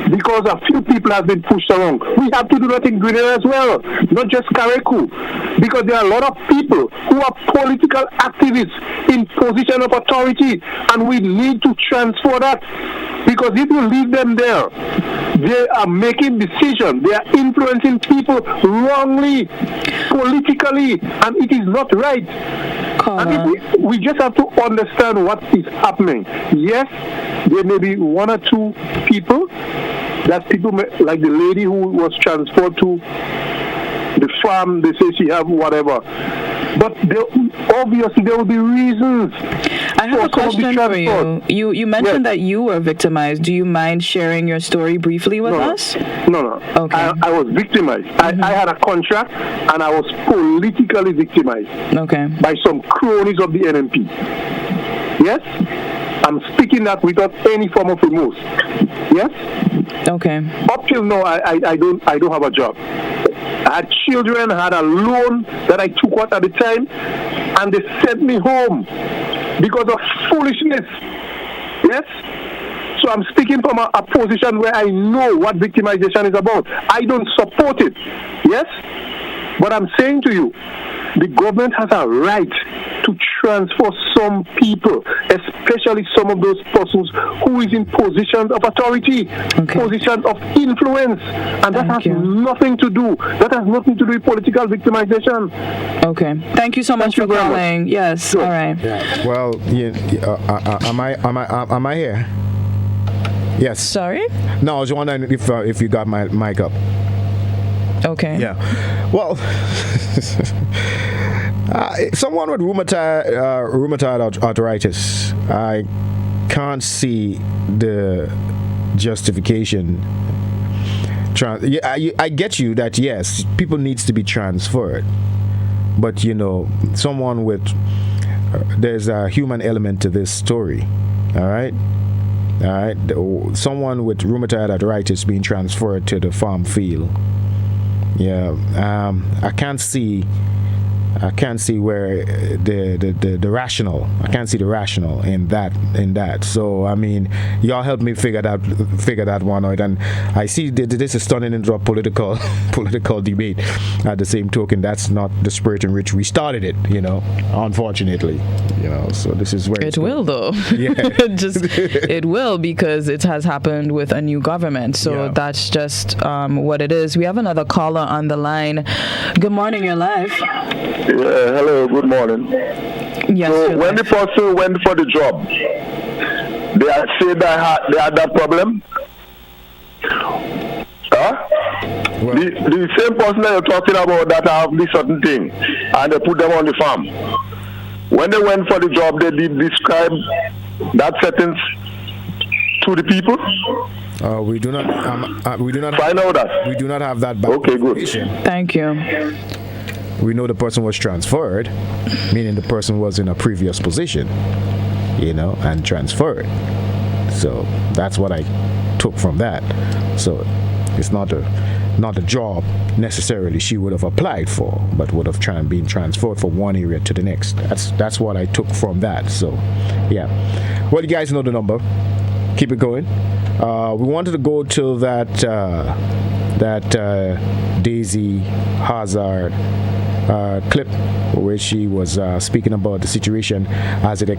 because a few people have been pushed around. We have to do that in Grenada as well, not just Carriacou, because there are a lot of people who are political activists in position of authority, and we need to transfer that. Because if you leave them there, they are making decisions. They are influencing people wrongly, politically, and it is not right. I mean, we just have to understand what is happening. Yes, there may be one or two people, that people like the lady who was transferred to the farm, they say she have whatever. But obviously there will be reasons. I have a question for you. You mentioned that you were victimized. Do you mind sharing your story briefly with us? No. Okay. I was victimized. I had a contract and I was politically victimized. Okay. By some cronies of the NMP. Yes? I'm speaking that without any form of remorse. Yes? Okay. Up till now, I don't have a job. I had children, I had a loan that I took out at the time, and they sent me home because of foolishness. Yes? So I'm speaking from a position where I know what victimization is about. I don't support it. Yes? But I'm saying to you, the government has a right to transfer some people, especially some of those persons who is in positions of authority, positions of influence, and that has nothing to do. That has nothing to do with political victimization. Okay. Thank you so much for calling. Yes. Sure. All right. Yeah. Well, am I here? Yes. Sorry? No, I was wondering if you got my mic up. Okay. Yeah. Well, someone with rheumatoid arthritis, I can't see the justification. I get you that yes, people needs to be transferred, but someone with there's a human element to this story. All right. Someone with rheumatoid arthritis being transferred to the farm field. Yeah, I can't see where the rational. I can't see the rational in that. So I mean, y'all help me figure that one out. And I see this is turning into a political debate. At the same token, that's not the spirit in which we started it. Unfortunately, So this is where it will though. Yeah, it will, because it has happened with a new government. So that's just what it is. We have another caller on the line. Good morning, you're live. Yeah, hello, good morning. Yes. So when the person went for the job, they had said they had that problem. Huh? Well, the same person that you're talking about that have this certain thing, and they put them on the farm. When they went for the job, they did describe that sentence to the people. We do not find out that. We do not have that. Okay, good. Thank you. We know the person was transferred, meaning the person was in a previous position, and transferred. So that's what I took from that. So it's not a job necessarily she would have applied for, but would have been transferred from one area to the next. That's what I took from that. So yeah. Well, you guys know the number. Keep it going. We wanted to go to that Daisy Hazard clip where she was speaking about the situation as it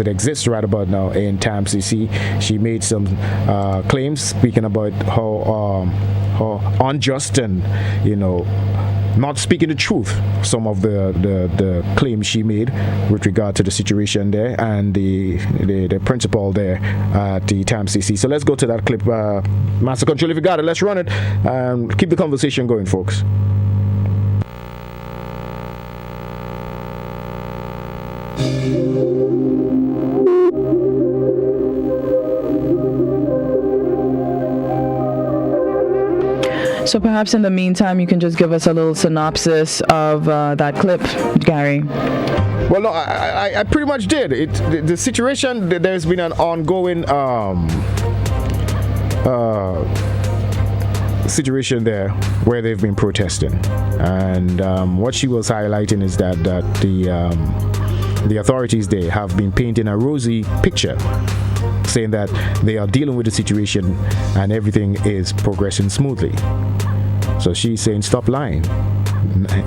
exists right about now in TAMCC. She made some claims speaking about how unjust and not speaking the truth, some of the claims she made with regard to the situation there and the principal there at the TAMCC. So let's go to that clip. Master Control, if you got it, let's run it and keep the conversation going, folks. So perhaps in the meantime, you can just give us a little synopsis of that clip, Gary. Well, no, I pretty much did. The situation, there's been an ongoing situation there where they've been protesting. And what she was highlighting is that the authorities there have been painting a rosy picture, saying that they are dealing with the situation and everything is progressing smoothly. So she's saying, stop lying.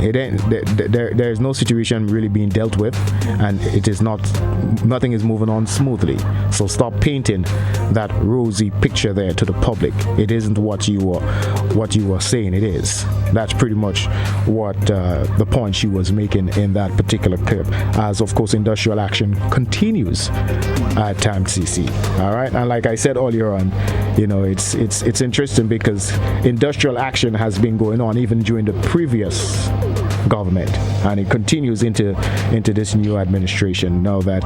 There is no situation really being dealt with, and nothing is moving on smoothly. So stop painting that rosy picture there to the public. It isn't what you are saying it is. That's pretty much what the point she was making in that particular clip, as of course industrial action continues at TAMCC. All right, and like I said earlier on, it's interesting because industrial action has been going on even during the previous government, and it continues into this new administration. Now that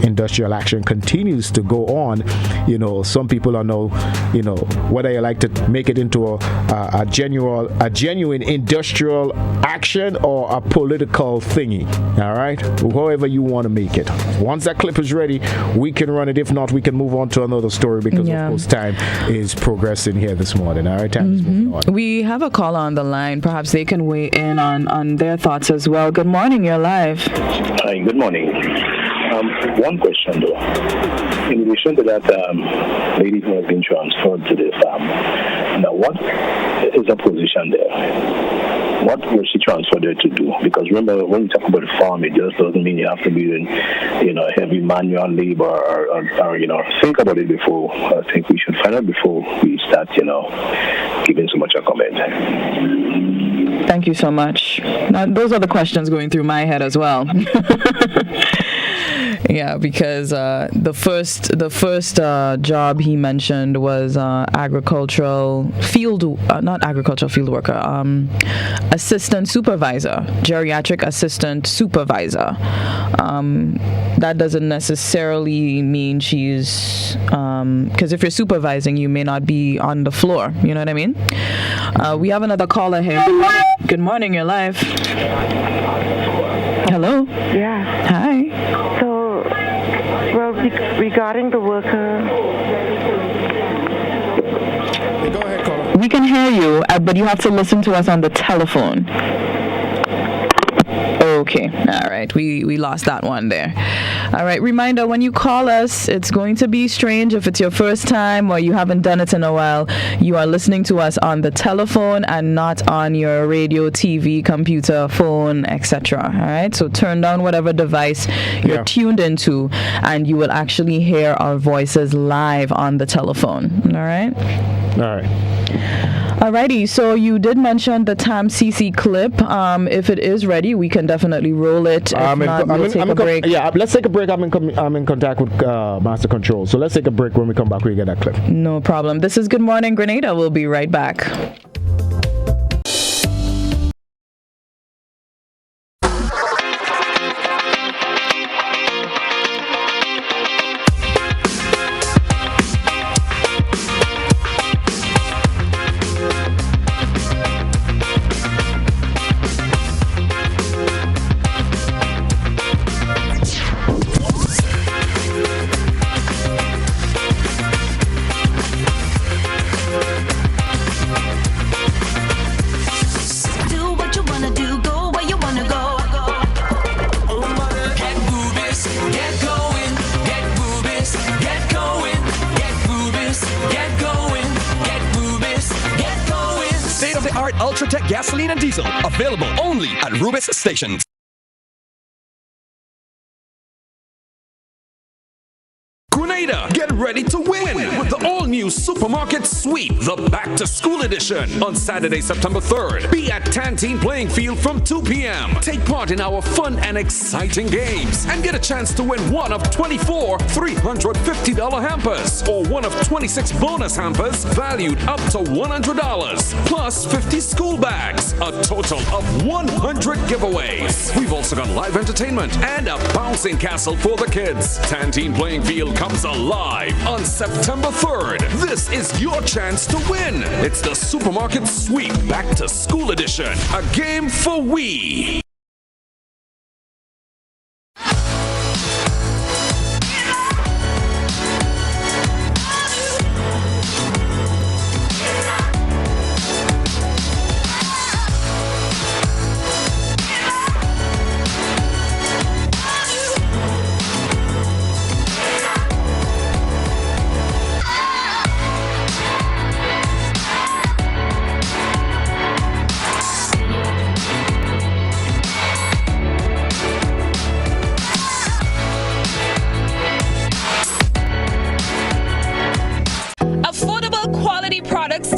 industrial action continues to go on, some people are now, whether you like to make it into a genuine industrial action or a political thingy. All right, however you want to make it. Once that clip is ready, we can run it. If not, we can move on to another story because of course time is progressing here this morning. All right, time is moving on. We have a caller on the line. Perhaps they can weigh in on their thoughts as well. Good morning, you're live. Hi, good morning. One question though. In relation to that lady who has been transferred to the farm, now what is her position there? What was she transferred there to do? Because remember, when you talk about the farm, it just doesn't mean you have to be doing, heavy manual labor or think about it before. I think we should find out before we start, giving so much a comment. Thank you so much. Now, those are the questions going through my head as well. Yeah, because the first job he mentioned was agricultural field, not agricultural field worker, assistant supervisor, geriatric assistant supervisor. That doesn't necessarily mean she's, because if you're supervising, you may not be on the floor. You know what I mean? We have another caller here. Good morning, you're live. Hello? Yeah. Hi. So, well, regarding the worker... Go ahead, caller. We can hear you, but you have to listen to us on the telephone. Okay. All right. We lost that one there. All right. Reminder, when you call us, it's going to be strange if it's your first time or you haven't done it in a while. You are listening to us on the telephone and not on your radio, TV, computer, phone, etc. All right. So turn down whatever device you're tuned into and you will actually hear our voices live on the telephone. All right. All right. Alrighty, so you did mention the TAMCC clip. If it is ready, we can definitely roll it. If not, we'll take a break. Yeah, let's take a break. I'm in contact with Master Control. So let's take a break. When we come back, we get that clip. No problem. This is Good Morning Grenada. We'll be right back. Ultratech gasoline and diesel, available only at Rubis stations. Grenada, get ready to win with the all-new Supermarket Sweep, the Back-to-School Edition. On Saturday, September 3rd, be at Tantine Playing Field from 2 p.m. Take part in our fun and exciting games and get a chance to win one of 24 $350 hampers or one of 26 bonus hampers valued up to $100, plus 50 school bags, a total of 100 giveaways. We've also got live entertainment and a bouncing castle for the kids. Tantine Playing Field comes alive on September 3rd. This is your chance to win. It's the Supermarket Sweep Back to School Edition, a game for we.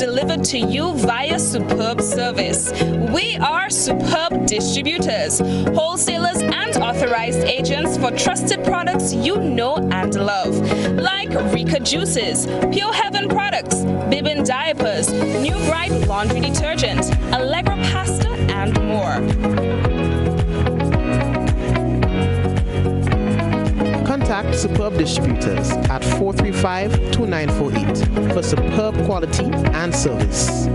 delivered to you via superb service. We are Superb Distributors, wholesalers and authorized agents for trusted products you know and love, like Rika Juices, Pure Heaven products, Bibin diapers, New Bright laundry detergent, Allegra pasta, and more. Contact Superb Distributors at 435-2948 for superb quality and service.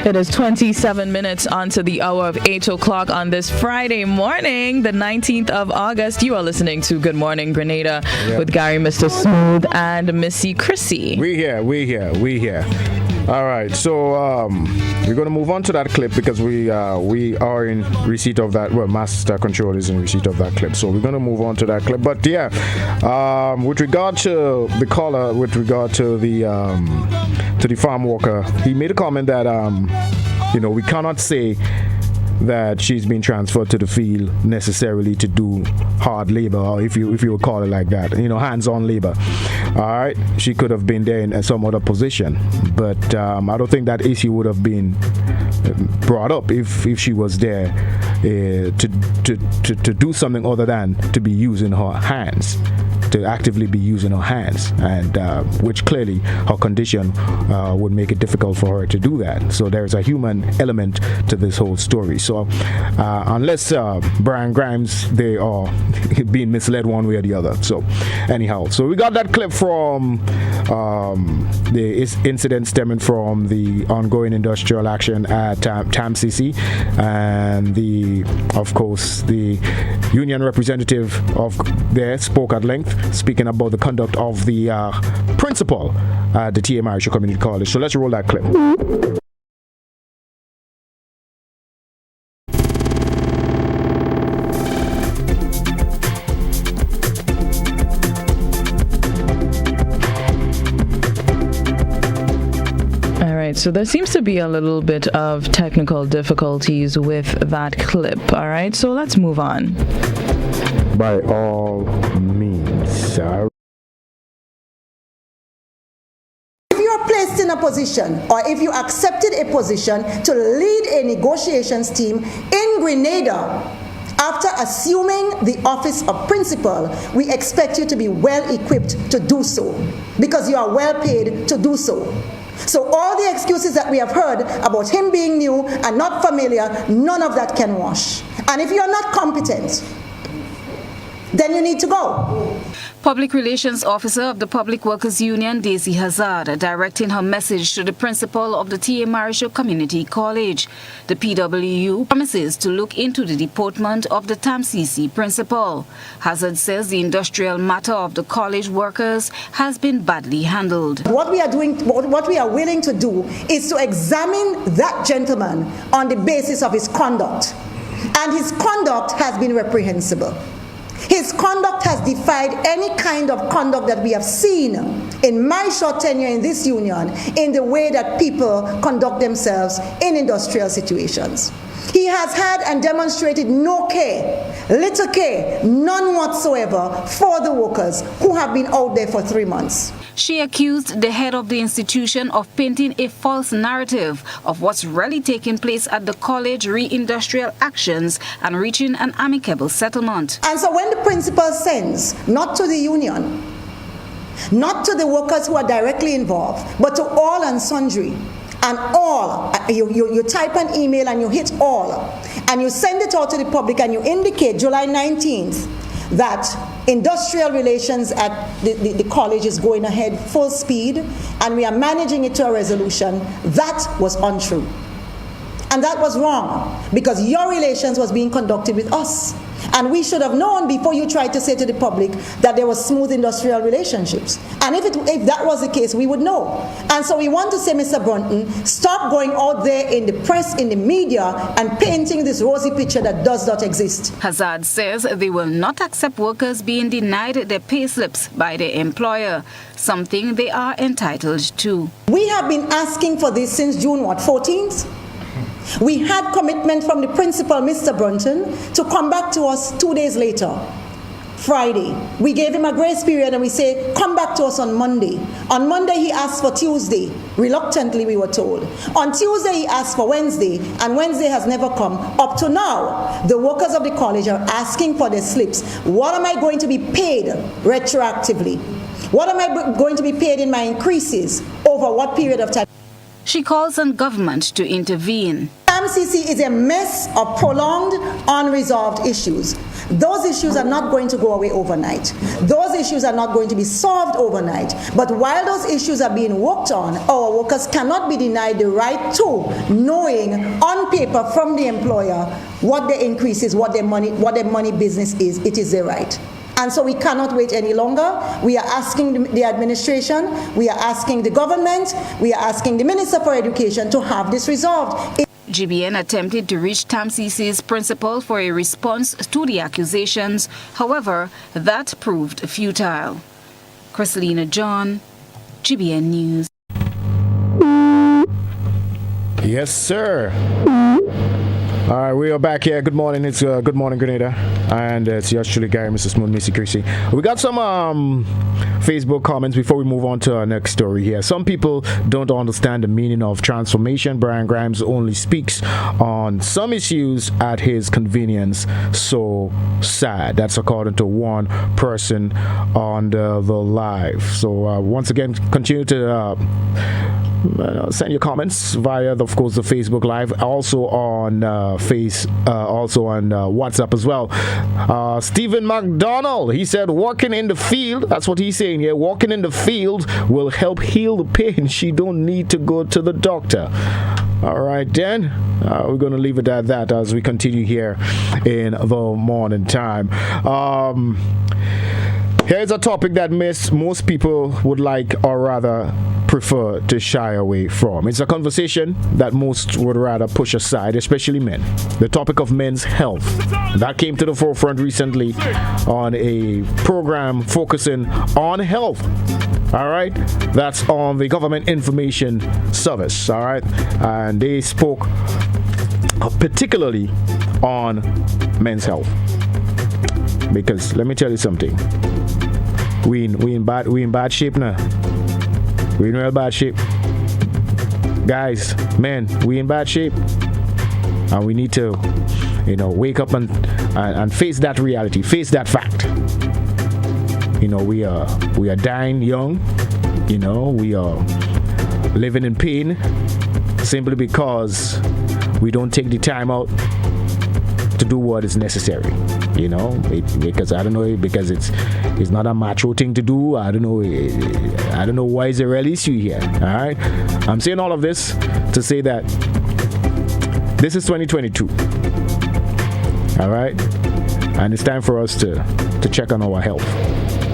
It is 27 minutes onto the hour of 8 o'clock on this Friday morning, the 19th of August. You are listening to Good Morning Grenada with Gary, Mr. Smooth, and Missy Chrissy. We here. All right, so we're going to move on to that clip because we are in receipt of that. Well, Master Control is in receipt of that clip, so we're going to move on to that clip. But yeah, with regard to the caller, with regard to the farm worker, he made a comment that we cannot say that she's been transferred to the field necessarily to do hard labor, or if you would call it like that, hands-on labor. All right, she could have been there in some other position, but I don't think that issue would have been brought up if she was there to do something other than to be using her hands. To actively be using her hands, and which clearly her condition would make it difficult for her to do that. So there's a human element to this whole story. So unless Brian Grimes, they are being misled one way or the other. So anyhow, so we got that clip from the incident stemming from the ongoing industrial action at TAMCC, and of course the union representative of there spoke at length, speaking about the conduct of the principal at the TMI Community College. So let's roll that clip. So there seems to be a little bit of technical difficulties with that clip. All right, so let's move on. By all means. If you are placed in a position, or if you accepted a position to lead a negotiations team in Grenada, after assuming the office of principal, we expect you to be well equipped to do so, because you are well paid to do so. So all the excuses that we have heard about him being new and not familiar, none of that can wash. And if you're not competent, then you need to go. Public Relations Officer of the Public Workers Union, Daisy Hazard, directing her message to the principal of the T.A. Marisho Community College. The PWU promises to look into the deportment of the TAMCC principal. Hazard says the industrial matter of the college workers has been badly handled. What we are doing, what we are willing to do, is to examine that gentleman on the basis of his conduct. And his conduct has been reprehensible. His conduct has defied any kind of conduct that we have seen in my short tenure in this union in the way that people conduct themselves in industrial situations. He has had and demonstrated no care, little care, none whatsoever for the workers who have been out there for 3 months. She accused the head of the institution of painting a false narrative of what's really taking place at the college re-industrial actions and reaching an amicable settlement. And so when the principal sends, not to the union, not to the workers who are directly involved, but to all and sundry, and all, you type an email and you hit all, and you send it out to the public and you indicate July 19th that industrial relations at the college is going ahead full speed and we are managing it to a resolution, that was untrue. And that was wrong, because your relations was being conducted with us. And we should have known before you tried to say to the public that there was smooth industrial relationships. And if that was the case, we would know. And so we want to say, Mr. Brunton, stop going out there in the press, in the media, and painting this rosy picture that does not exist. Hazard says they will not accept workers being denied their pay slips by their employer, something they are entitled to. We have been asking for this since June 14th? We had commitment from the principal, Mr. Brunton, to come back to us 2 days later, Friday. We gave him a grace period and we say, come back to us on Monday. On Monday, he asked for Tuesday. Reluctantly, we were told. On Tuesday, he asked for Wednesday, and Wednesday has never come. Up to now, the workers of the college are asking for their slips. What am I going to be paid retroactively? What am I going to be paid in my increases? Over what period of time? She calls on government to intervene. MCC is a mess of prolonged, unresolved issues. Those issues are not going to go away overnight. Those issues are not going to be solved overnight. But while those issues are being worked on, our workers cannot be denied the right to knowing on paper from the employer what their increase is, what their money business is. It is their right. And so we cannot wait any longer. We are asking the administration, we are asking the government, we are asking the Minister for Education to have this resolved. GBN attempted to reach TAMCC's principal for a response to the accusations. However, that proved futile. Chrislina John, GBN News. Yes, sir. All right, we are back here. Good morning. It's Good Morning Grenada, and it's yours truly, Gary, Mr. Smooth, Missy, Chrissy. We got some Facebook comments before we move on to our next story here. Some people don't understand the meaning of transformation. Brian Grimes only speaks on some issues at his convenience. So sad. That's according to one person on the live. So once again, continue to send your comments via, of course, the Facebook Live, also on WhatsApp as well. Stephen McDonald, he said, walking in the field, that's what he's saying here, walking in the field will help heal the pain. She don't need to go to the doctor. All right, then. We're going to leave it at that as we continue here in the morning time. Here's a topic that most people would like, or rather prefer to shy away from. It's a conversation that most would rather push aside, especially men. The topic of men's health. That came to the forefront recently on a program focusing on health. All right, that's on the Government Information Service. All right, and they spoke particularly on men's health. Because let me tell you something, we in bad shape now. We in real bad shape, guys, men. We in bad shape, and we need to, wake up and face that reality, face that fact. We are dying young. We are living in pain simply because we don't take the time out to do what is necessary. Because I don't know, because it's not a macho thing to do. I don't know why is a real issue here. All right, I'm saying all of this to say that this is 2022. All right, and it's time for us to check on our health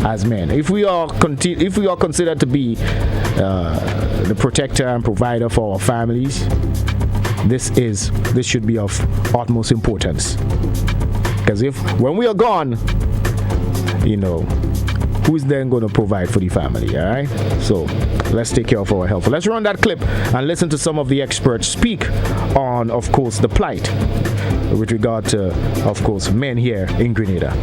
as men. If we are considered to be the protector and provider for our families, this should be of utmost importance. Because when we are gone, who's then going to provide for the family, all right? So let's take care of our health. Let's run that clip and listen to some of the experts speak on, of course, the plight with regard to, of course, men here in Grenada.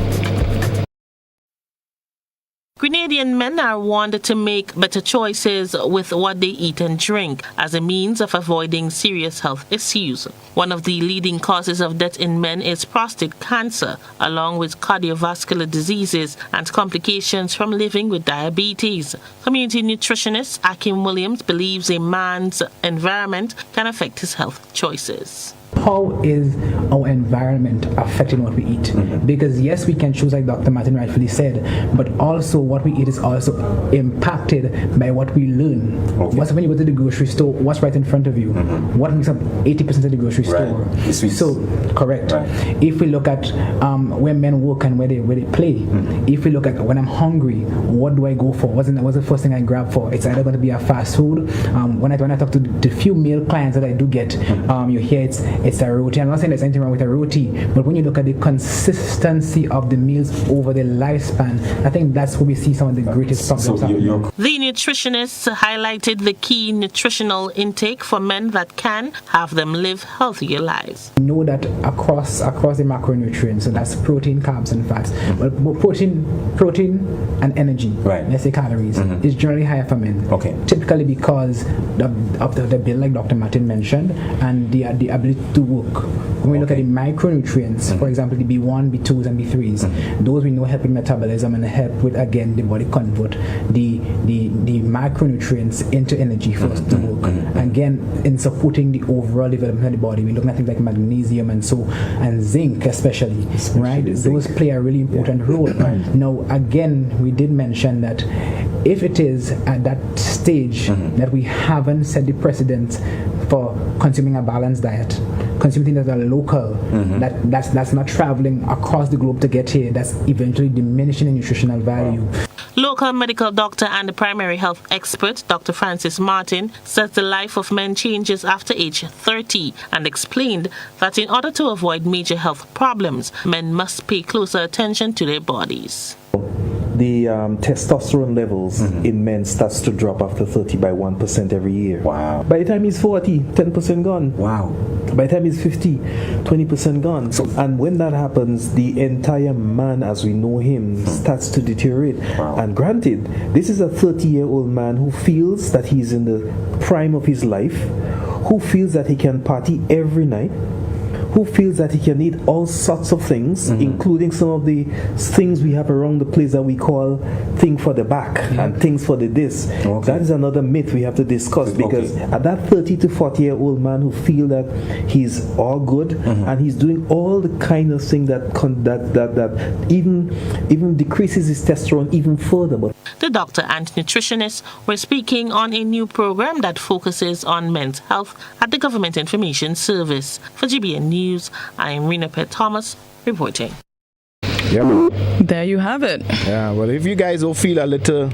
Grenadian men are warned to make better choices with what they eat and drink as a means of avoiding serious health issues. One of the leading causes of death in men is prostate cancer, along with cardiovascular diseases and complications from living with diabetes. Community nutritionist Akim Williams believes a man's environment can affect his health choices. How is our environment affecting what we eat? Because yes, we can choose, like Dr. Martin rightfully said, but also what we it is also impacted by what we learn. What's when you go to the grocery store, what's right in front of you? What makes up 80% of the grocery store? So correct. If we look at where men work and where they play, if we look at when I'm hungry, what do I go for? What's the first thing I grab for? It's either going to be a fast food. When I talk to the few male clients that I do get, you hear it's a roti. I'm not saying there's anything wrong with a roti, but when you look at the consistency of the meals over the lifespan, I think that's where we see some of the greatest problems. The nutritionists highlighted the key nutritional intake for men that can have them live healthier lives. We know that across the macronutrients, so that's protein, carbs, and fats. But protein and energy, let's say calories, is generally higher for men. Typically because of the build, like Dr. Martin mentioned, and the ability to work. When we look at the micronutrients, for example, the B1, B2s, and B3s, those we know help with metabolism and help with, again, the body convert the micronutrients into energy for us to work. Again, in supporting the overall development of the body, we're looking at things like magnesium and zinc especially, right? Those play a really important role. Now, again, we did mention that if it is at that stage that we haven't set the precedent for consuming a balanced diet, consuming things that are local, that's not traveling across the globe to get here, that's eventually diminishing the nutritional value. Local medical doctor and primary health expert Dr. Francis Martin says the life of men changes after age 30 and explained that in order to avoid major health problems, men must pay closer attention to their bodies. The testosterone levels in men starts to drop after 30 by 1% every year. Wow. By the time he's 40, 10% gone. Wow. By the time he's 50, 20% gone. And when that happens, the entire man as we know him starts to deteriorate. Wow. And granted, this is a 30-year-old man who feels that he's in the prime of his life, who feels that he can party every night, who feels that he can eat all sorts of things, including some of the things we have around the place that we call thing for the back and things for the this. That is another myth we have to discuss, because at that 30 to 40-year-old man who feel that he's all good and he's doing all the kind of thing that even decreases his testosterone even further. But the doctor and nutritionist were speaking on a new program that focuses on men's health at the Government Information Service. For GBN News, I am Rena Pett Thomas reporting. There you have it. Yeah, well, if you guys don't feel a little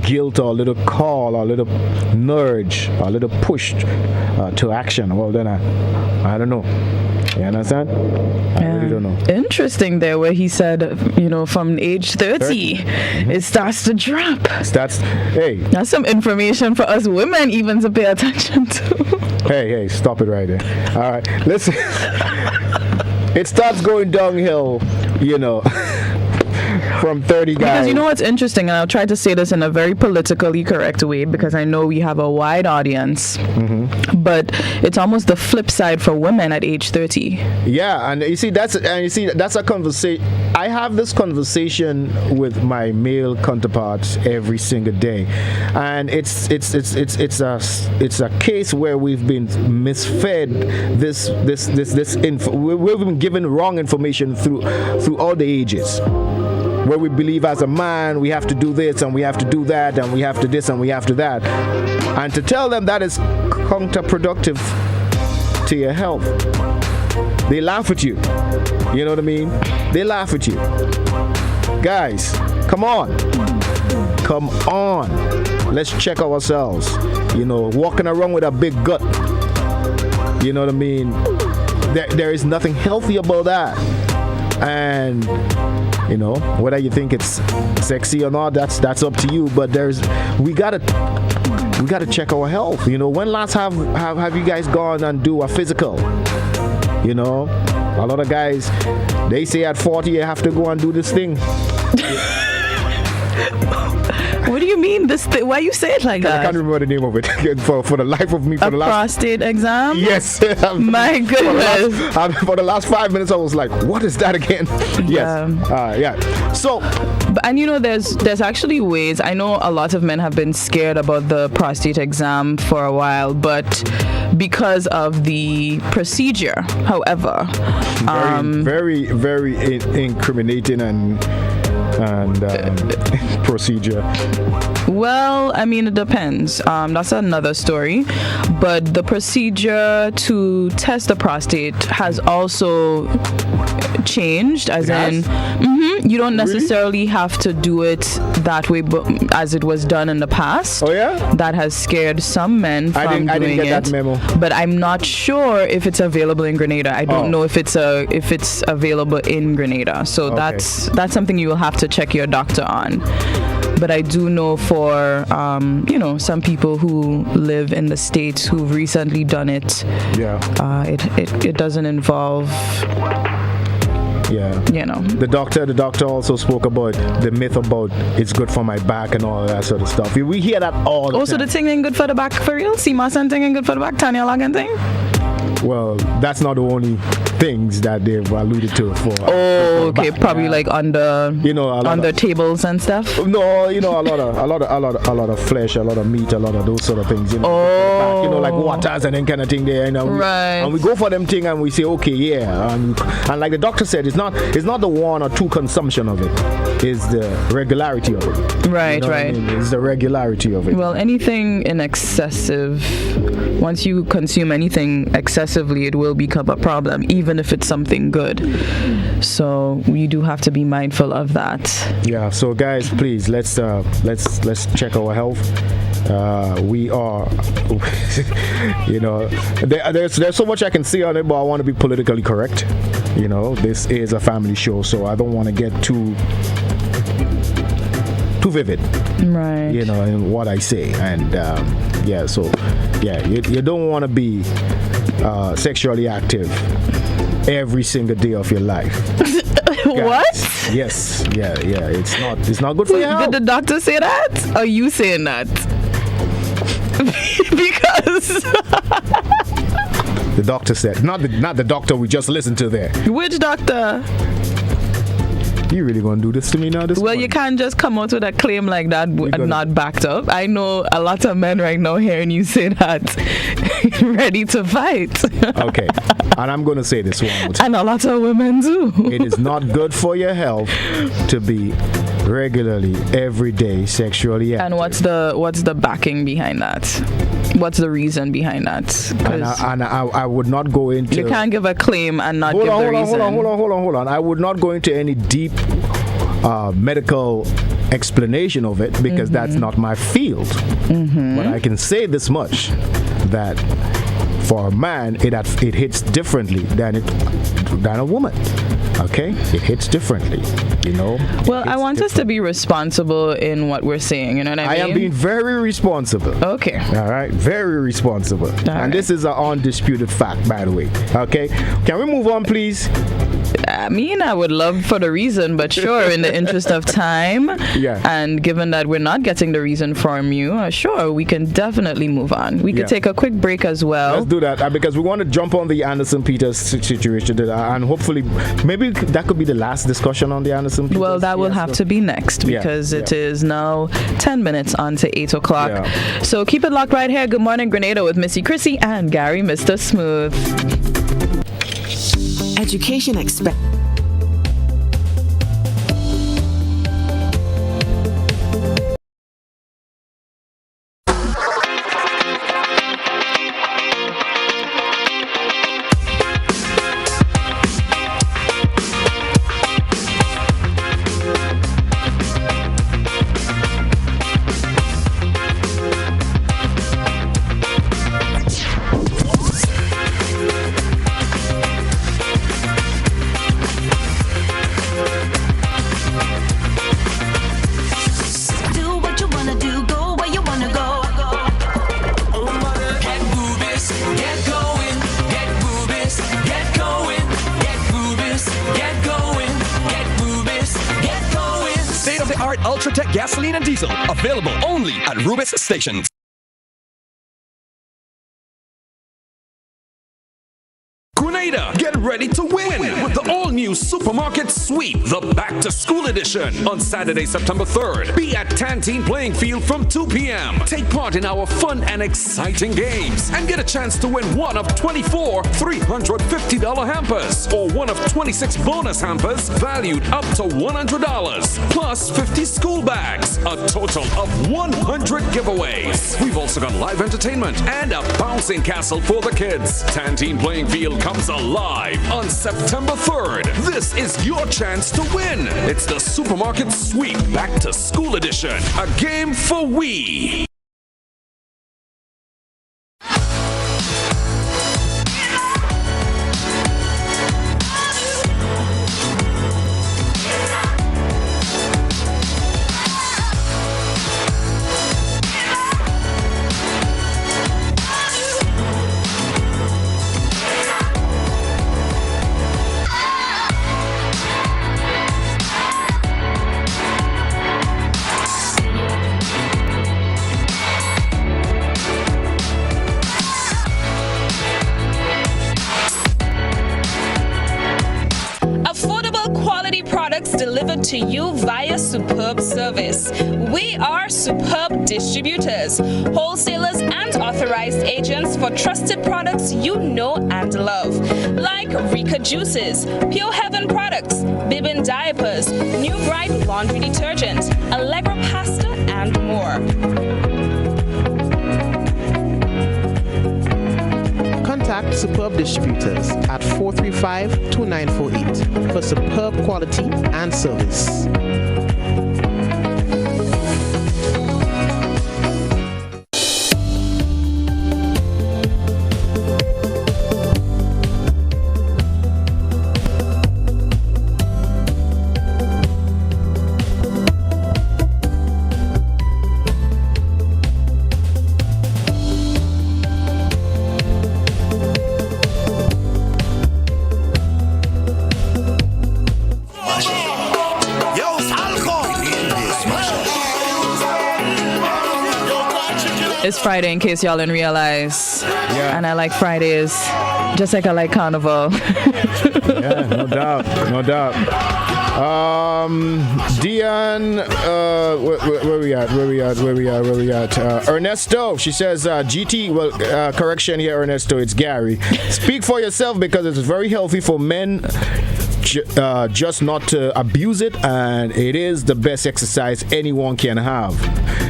guilt or a little call or a little nudge or a little push to action, well, then I don't know. You understand? I really don't know. Interesting there where he said, from age 30, it starts to drop. That's some information for us women even to pay attention to. Hey, stop it right there. All right, listen. It starts going downhill, from 30 guys. Because you know what's interesting, and I'll try to say this in a very politically correct way because I know we have a wide audience, but it's almost the flip side for women at age 30. Yeah, and you see that's a conversation. I have this conversation with my male counterparts every single day, and it's a case where we've been misfed this info. We've been given wrong information through all the ages, where we believe as a man we have to do this and we have to do that and we have to this and we have to that, and to tell them that is counterproductive to your health, they laugh at you. You know what I mean? They laugh at you. Guys, come on, let's check ourselves. Walking around with a big gut, you know what I mean? There is nothing healthy about that. And whether you think it's sexy or not, that's up to you. But we gotta check our health. When last have you guys gone and do a physical? A lot of guys, they say at 40 you have to go and do this thing. What do you mean this thing? Why you say it like that? I can't remember the name of it for the life of me. For the last prostate exam? Yes. My goodness. For the last 5 minutes, I was like, what is that again? Yes. Yeah. So. And there's actually ways. I know a lot of men have been scared about the prostate exam for a while, but because of the procedure, however, very, very, very incriminating and and procedure? Well, I mean, it depends. That's another story. But the procedure to test the prostate has also changed, as in, you don't necessarily have to do it that way, but as it was done in the past. Oh yeah? That has scared some men from doing it. I didn't get that memo. But I'm not sure if it's available in Grenada. I don't know if it's available in Grenada. So that's something you will have to check your doctor on. But I do know for some people who live in the States who've recently done it. Yeah. It doesn't involve. Yeah. The doctor also spoke about the myth about it's good for my back and all that sort of stuff. We hear that all the time. Also, the thing ain't good for the back for real? CMOS and thing ain't good for the back? Tanya Logan thing? Well, that's not the only things that they've alluded to for. Oh, okay, probably like under under tables and stuff. No, a lot of flesh, a lot of meat, a lot of those sort of things. Back, like waters and then kind of thing there. Right. And we go for them thing and we say, okay, yeah, and like the doctor said, it's not the 1 or 2 consumption of it. It's the regularity of it. Right, right. It's the regularity of it. Well, anything in excessive. Once you consume anything excessively, it will become a problem, even if it's something good. So we do have to be mindful of that. Yeah. So guys, please let's check our health. We are, there's so much I can say on it, but I want to be politically correct. This is a family show, so I don't want to get too vivid, right? In what I say, and you don't want to be sexually active every single day of your life. What? Yes, yeah. It's not good for your health. Did the doctor say that? Or you saying that? Because the doctor said, not the doctor we just listened to there. Which doctor? You really gonna do this to me now? Well, you can't just come out with a claim like that and not backed up. I know a lot of men right now hearing you say that, ready to fight. Okay, and I'm gonna say this one more time. And a lot of women too. It is not good for your health to be regularly, every day, sexually active. And what's the backing behind that? What's the reason behind that? And I would not go into. You can't give a claim and not give the reason. Hold on. I would not go into any deep medical explanation of it because that's not my field. But I can say this much, that for a man it hits differently than a woman. Okay, it hits differently, Well, I want us to be responsible in what we're saying. You know what I mean? I am being very responsible. Okay. All right, very responsible. This is an undisputed fact, by the way. Okay, can we move on, please? I mean, I would love for the reason, but sure, in the interest of time, and given that we're not getting the reason from you, sure, we can definitely move on. We could take a quick break as well. Let's do that because we want to jump on the Anderson Peters situation, and hopefully, maybe that could be the last discussion on the Anderson Peters. Well, that will have to be next because it is now 10 minutes on to 8 o'clock. Yeah. So keep it locked right here. Good morning, Grenada with Missy, Chrissy, and Gary, Mr. Smooth. Education expect. Ultratech gasoline and diesel, available only at Rubis stations. Grenada, get ready to win with the all-new Supermarket Sweep, the back-to-school edition. On Saturday, September 3rd, be at Tantine Playing Field from 2 p.m. Take part in our fun and exciting games and get a chance to win one of 24 $350 hampers or one of 26 bonus hampers valued up to $100 plus 50 school bags. A total of 100 giveaways. We've also got live entertainment and a bouncing castle for the kids. Tantine Playing Field comes alive on September 3rd. This is your chance to win. It's the Supermarket Sweep Back to School Edition. A game for we. Delivered to you via Superb Service. We are Superb Distributors, wholesalers and authorized agents for trusted products you know and love, like Rika Juices, Pure Heaven products, Bibin diapers, New Bright laundry detergent, Allegra pasta, and more. Contact Superb Distributors at 435-2948 for superb quality and service. It's Friday, in case y'all didn't realize. Yeah. And I like Fridays, just like I like Carnival. Yeah, no doubt, no doubt. Dion, where we at? Ernesto, she says, GT, well, correction here, Ernesto, it's Gary. Speak for yourself, because it's very healthy for men just not to abuse it, and it is the best exercise anyone can have.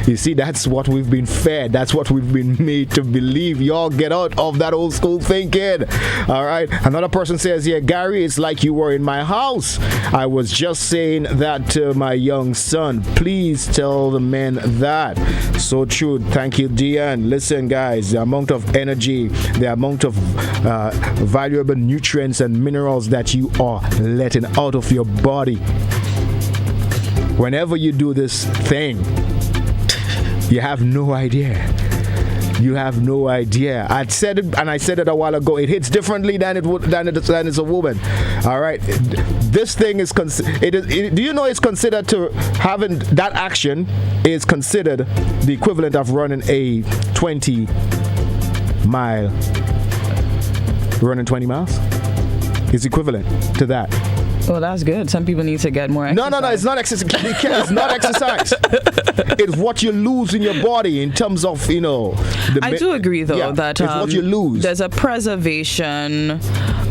You see, that's what we've been fed. That's what we've been made to believe. Y'all get out of that old school thinking. All right. Another person says, yeah, Gary, it's like you were in my house. I was just saying that to my young son. Please tell the men that. So true. Thank you, Diane. Listen, guys, the amount of energy, the amount of valuable nutrients and minerals that you are letting out of your body whenever you do this thing, you have no idea. You have no idea. I said it, and I said it a while ago. It hits differently than it's a woman. All right. This thing is do you know it's considered to having that action is considered the equivalent of running a 20-mile. Running 20 miles is equivalent to that. Well, that's good. Some people need to get more exercise. No, it's not exercise. It's not exercise. It's what you lose in your body in terms of, I do agree, though, that it's what you lose. There's a preservation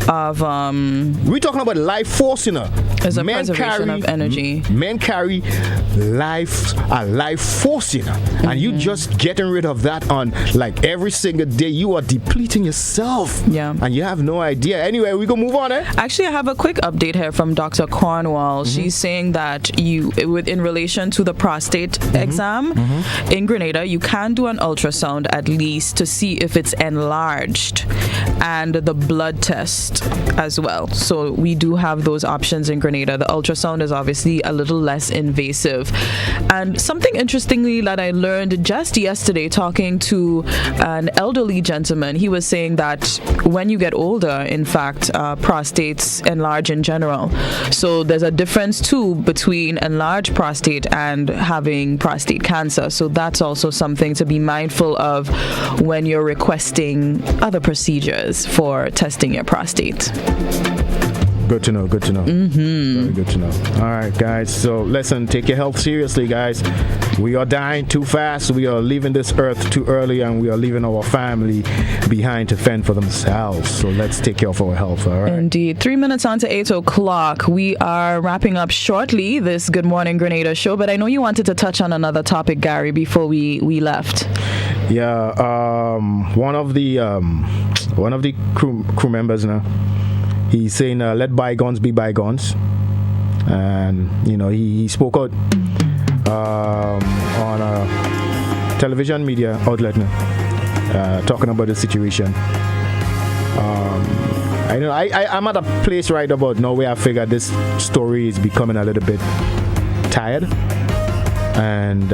of... We're talking about life force, There's a preservation of energy. Men carry a life force, and you just getting rid of that on, like, every single day. You are depleting yourself. Yeah. And you have no idea. Anyway, we can move on, Actually, I have a quick update here from Dr. Cornwall. She's saying that in relation to the prostate exam in Grenada, you can do an ultrasound at least to see if it's enlarged, and the blood test as well. So we do have those options in Grenada. The ultrasound is obviously a little less invasive. And something interestingly that I learned just yesterday talking to an elderly gentleman, he was saying that when you get older, in fact, prostates enlarge in general. So there's a difference too between enlarged prostate and having prostate cancer. So that's also something to be mindful of when you're requesting other procedures for testing your prostate. Good to know. Very good to know. All right, guys. So listen, take your health seriously, guys. We are dying too fast. We are leaving this earth too early, and we are leaving our family behind to fend for themselves. So let's take care of our health, all right? Indeed. 3 minutes on to 8 o'clock. We are wrapping up shortly this Good Morning Grenada show, but I know you wanted to touch on another topic, Gary, before we left. Yeah, one of the crew members now, he's saying let bygones be bygones, and he spoke out on a television media outlet now, talking about the situation. I'm at a place right about now where I figure this story is becoming a little bit tired, and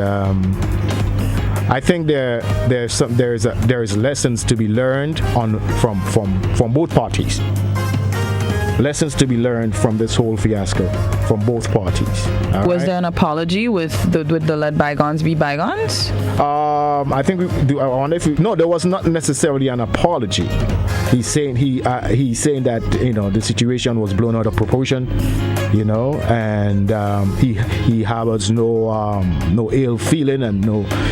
I think there's lessons to be learned from both parties. Lessons to be learned from this whole fiasco from both parties. Was there an apology with the let bygones be bygones? I think we do. I wonder if no, there was not necessarily an apology. He's saying that the situation was blown out of proportion, and he harbors no ill feeling, and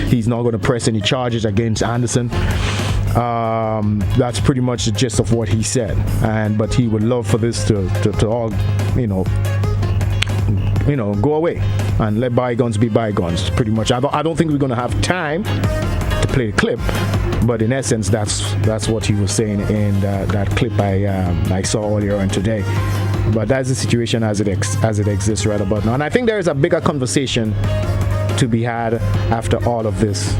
he's not going to press any charges against Anderson. That's pretty much the gist of what he said, but he would love for this to all go away and let bygones be bygones. Pretty much. I don't think we're going to have time to play the clip, but in essence, that's what he was saying in that clip I saw earlier on today. But that's the situation as it exists right about now, and I think there is a bigger conversation to be had after all of this.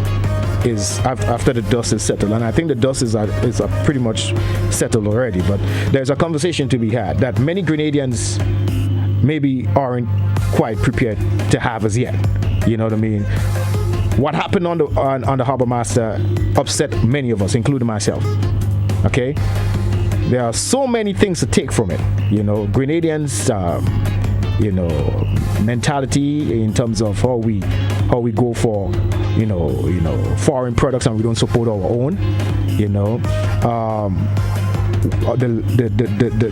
Is after the dust is settled, and I think the dust is pretty much settled already, but there's a conversation to be had that many Grenadians maybe aren't quite prepared to have as yet. You know what I mean? What happened on the Harbour Master upset many of us, including myself. Okay? There are so many things to take from it. Grenadians mentality in terms of how we go for foreign products and we don't support our own,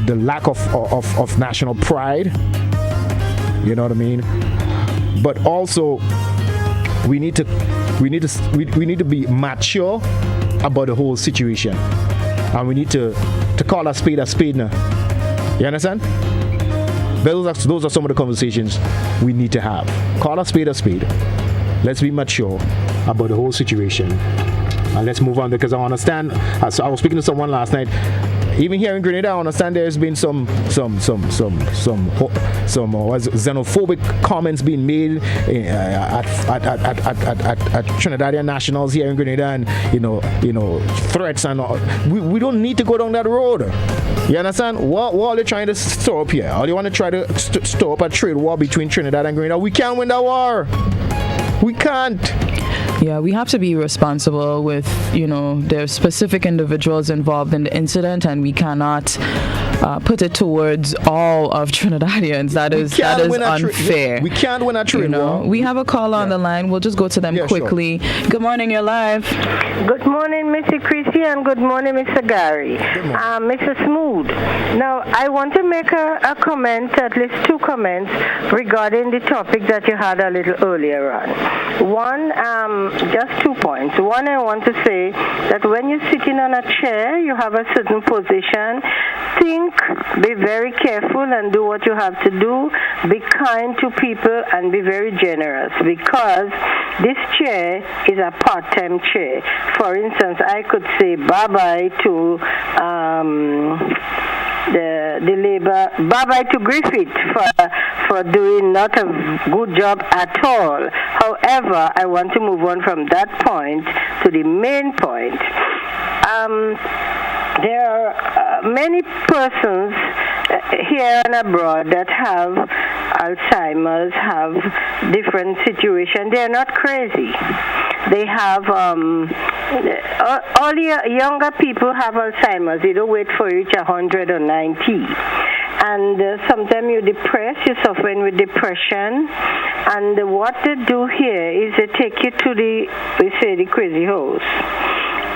the lack of national pride, you know what I mean? But also we need to be mature about the whole situation, and we need to call a spade now. You understand? Those are some of the conversations we need to have. Call a spade a spade. Let's be mature about the whole situation, and let's move on, because I understand. So I was speaking to someone last night. Even here in Grenada, I understand there's been some xenophobic comments being made at Trinidadian nationals here in Grenada, and threats and all. We don't need to go down that road. You understand? What are they trying to stir up here? Or they want to try to stir up a trade war between Trinidad and Grenada? We can't win that war. We can't. Yeah, we have to be responsible with, there's specific individuals involved in the incident, and we cannot put it towards all of Trinidadians. That is unfair. We can't win a trade war. We have a caller on the line. We'll just go to them quickly. Sure. Good morning, you're live. Good morning, Mr. Chrissy, and good morning, Mr. Gary. Mr. Smooth. Now, I want to make a comment, at least two comments, regarding the topic that you had a little earlier on. One, just 2 points. One, I want to say that when you're sitting on a chair, you have a certain position. Think, be very careful, and do what you have to do. Be kind to people and be very generous, because this chair is a part-time chair. For instance, I could say bye-bye to the Labour, bye-bye to Griffith for doing not a good job at all. However, I want to move on from that point to the main point. There are many persons here and abroad that have Alzheimer's, have different situations. They are not crazy. They have, all the younger people have Alzheimer's. They don't wait for you to 100 or 90. And sometimes you're depressed, you're suffering with depression. And what they do here is they take you to the crazy house.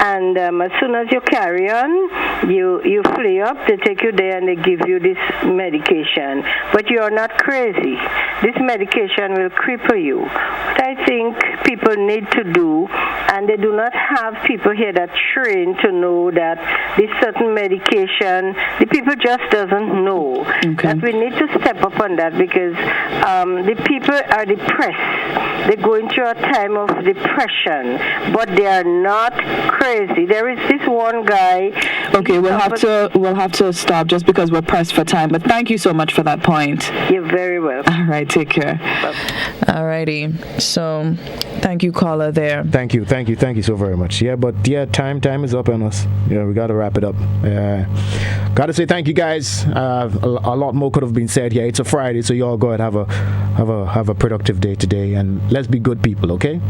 And as soon as you carry on, you flee up, they take you there and they give you this medication. But you are not crazy. This medication will cripple you. What I think people need to do, and they do not have people here that train to know that this certain medication, the people just doesn't know. That we need to step up on that, because the people are depressed. They're going through a time of depression, but they are not crazy. There is this one guy. Okay, we'll have to stop just because we're pressed for time. But thank you so much for that point. You're very welcome. All right, take care. All righty. So, thank you, caller. There. Thank you so very much. Yeah, but time is up on us. We got to wrap it up. Got to say thank you, guys. A lot more could have been said here. It's a Friday, so you all go ahead have a productive day today, and let's be good people, okay?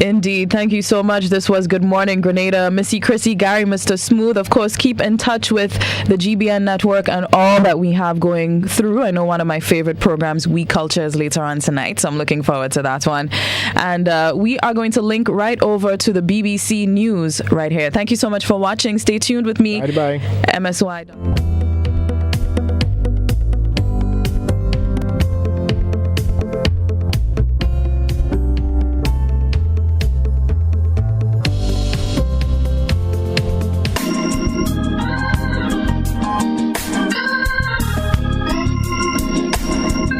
Indeed. Thank you so much. This was Good Morning Grenada. Missy, Chrissy, Gary, Mr. Smooth. Of course, keep in touch with the GBN network and all that we have going through. I know one of my favorite programs, We Culture, is later on tonight, so I'm looking forward to that one. And we are going to link right over to the BBC News right here. Thank you so much for watching. Stay tuned with me. Bye. MSY.